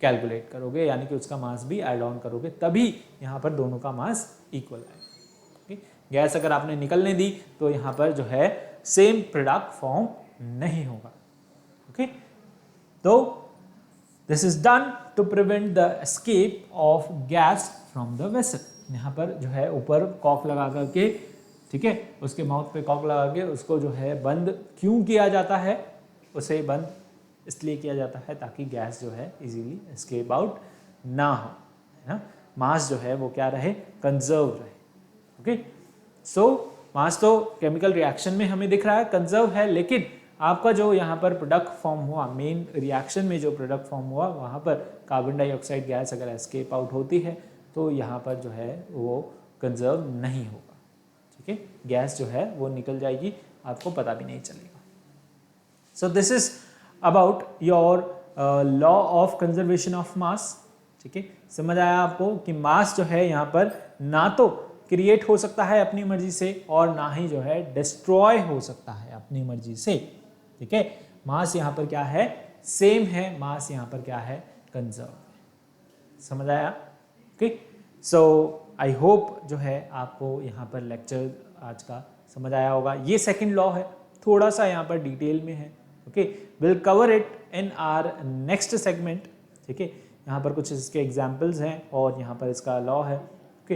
कैलकुलेट करोगे, यानी कि उसका मास भी ऐड ऑन करोगे, तभी यहाँ पर दोनों का मास इक्वल आएगा। गैस अगर आपने निकलने दी तो यहाँ पर जो है सेम प्रोडक्ट फॉर्म नहीं होगा। ओके, तो this is done to prevent the escape of gas from the vessel. यहाँ पर जो है ऊपर कॉक लगा करके, ठीक है, उसके माउथ पे कॉक लगा के उसको जो है बंद क्यों किया जाता है, उसे बंद इसलिए किया जाता है ताकि गैस जो है इजीली एस्केप आउट ना हो, है ना। मास जो है वो क्या रहे, कंजर्व रहे। ओके, सो मास तो केमिकल रिएक्शन में हमें दिख रहा है कंजर्व है, लेकिन आपका जो यहाँ पर प्रोडक्ट फॉर्म हुआ, मेन रिएक्शन में जो प्रोडक्ट फॉर्म हुआ वहाँ पर कार्बन डाइऑक्साइड गैस अगर एस्केप आउट होती है तो यहाँ पर जो है वो कंजर्व नहीं होगा। ठीक है, गैस जो है वो निकल जाएगी, आपको पता भी नहीं चलेगा। So this is about your law of conservation of मास। ठीक है, समझ आया आपको कि मास जो है यहाँ पर ना तो क्रिएट हो सकता है अपनी मर्जी से और ना ही जो है डिस्ट्रॉय हो सकता है अपनी मर्जी से। ठीक है, मास यहाँ पर क्या है, सेम है, मास यहाँ पर क्या है, कंजर्व। समझ आया? ओके, सो आई होप जो है आपको यहाँ पर लेक्चर आज का समझ आया होगा। ये सेकंड लॉ है, थोड़ा सा यहाँ पर डिटेल में है। Okay, will cover it in our next segment. ठीक है, यहाँ पर कुछ इसके एग्जाम्पल्स हैं और यहाँ पर इसका लॉ है। ओके,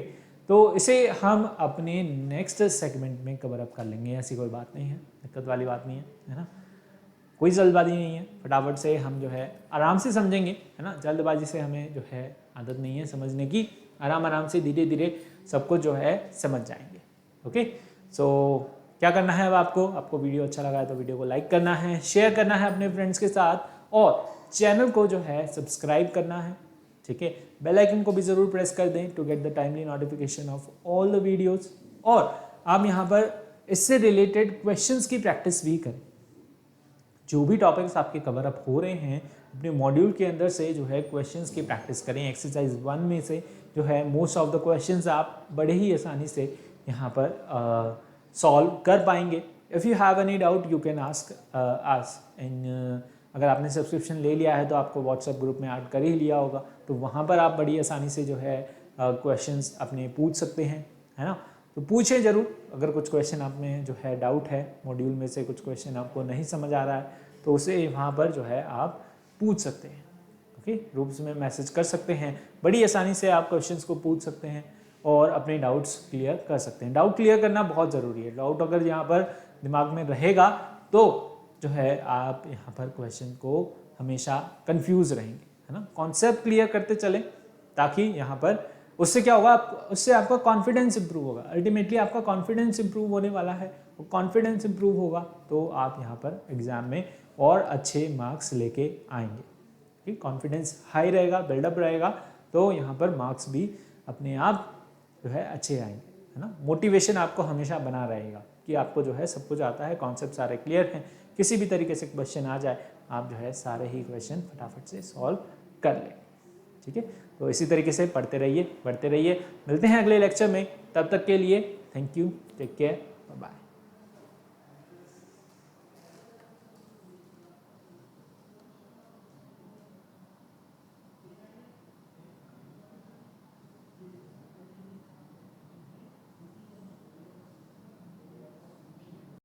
तो इसे हम अपने नेक्स्ट सेगमेंट में कवर अप कर लेंगे, ऐसी कोई बात नहीं है, दिक्कत वाली बात नहीं है ना। कोई जल्दबाजी नहीं है, फटाफट से हम जो है आराम से समझेंगे, है ना। जल्दबाजी से हमें जो है आदत नहीं है समझने की, आराम से धीरे धीरे सब कुछ जो है समझ जाएंगे। ओके, सो क्या करना है अब आपको वीडियो अच्छा लगा है तो वीडियो को लाइक करना है, शेयर करना है अपने फ्रेंड्स के साथ और चैनल को जो है सब्सक्राइब करना है। ठीक है, बेल आइकन को भी जरूर प्रेस कर दें to get the timely notification of all the videos. और आप यहाँ पर इससे रिलेटेड क्वेश्चंस की प्रैक्टिस भी करें। जो भी टॉपिक्स आपके कवर अप हो रहे हैं अपने मॉड्यूल के अंदर से जो है क्वेश्चंस की प्रैक्टिस करें। एक्सरसाइज 1 में से जो है मोस्ट ऑफ द क्वेश्चंस आप बड़े ही आसानी से यहाँ पर सॉल्व कर पाएंगे। If you have any doubt you can ask us in. अगर आपने सब्सक्रिप्शन ले लिया है तो आपको व्हाट्सएप ग्रुप में ऐड कर ही लिया होगा, तो वहाँ पर आप बड़ी आसानी से जो है क्वेश्चंस अपने पूछ सकते हैं, है ना। तो पूछें ज़रूर, अगर कुछ क्वेश्चन आप में जो है डाउट है, मॉड्यूल में से कुछ क्वेश्चन आपको नहीं समझ आ रहा है तो उसे वहाँ पर जो है आप पूछ सकते हैं। ओके, ग्रुप्स में मैसेज कर सकते हैं, बड़ी आसानी से आप क्वेश्चंस को पूछ सकते हैं और अपने डाउट्स क्लियर कर सकते हैं। डाउट क्लियर करना बहुत ज़रूरी है। डाउट अगर यहाँ पर दिमाग में रहेगा तो जो है आप यहाँ पर क्वेश्चन को हमेशा कंफ्यूज रहेंगे, है ना। कॉन्सेप्ट क्लियर करते चलें ताकि यहाँ पर उससे क्या होगा, उससे आपका कॉन्फिडेंस इंप्रूव होगा। अल्टीमेटली आपका कॉन्फिडेंस इंप्रूव होने वाला है। वो कॉन्फिडेंस इंप्रूव होगा तो आप यहाँ पर एग्जाम में और अच्छे मार्क्स लेके आएंगे। ठीक, कॉन्फिडेंस हाई रहेगा, बिल्डअप रहेगा तो यहाँ पर मार्क्स भी अपने आप जो है अच्छे आएंगे, है ना। मोटिवेशन आपको हमेशा बना रहेगा कि आपको जो है सब कुछ आता है, कॉन्सेप्ट सारे क्लियर हैं, किसी भी तरीके से क्वेश्चन आ जाए आप जो है सारे ही क्वेश्चन फटाफट से सॉल्व कर लेंगे। ठीक है, तो इसी तरीके से पढ़ते रहिए, बढ़ते रहिए। मिलते हैं अगले लेक्चर में, तब तक के लिए thank you, take care, bye.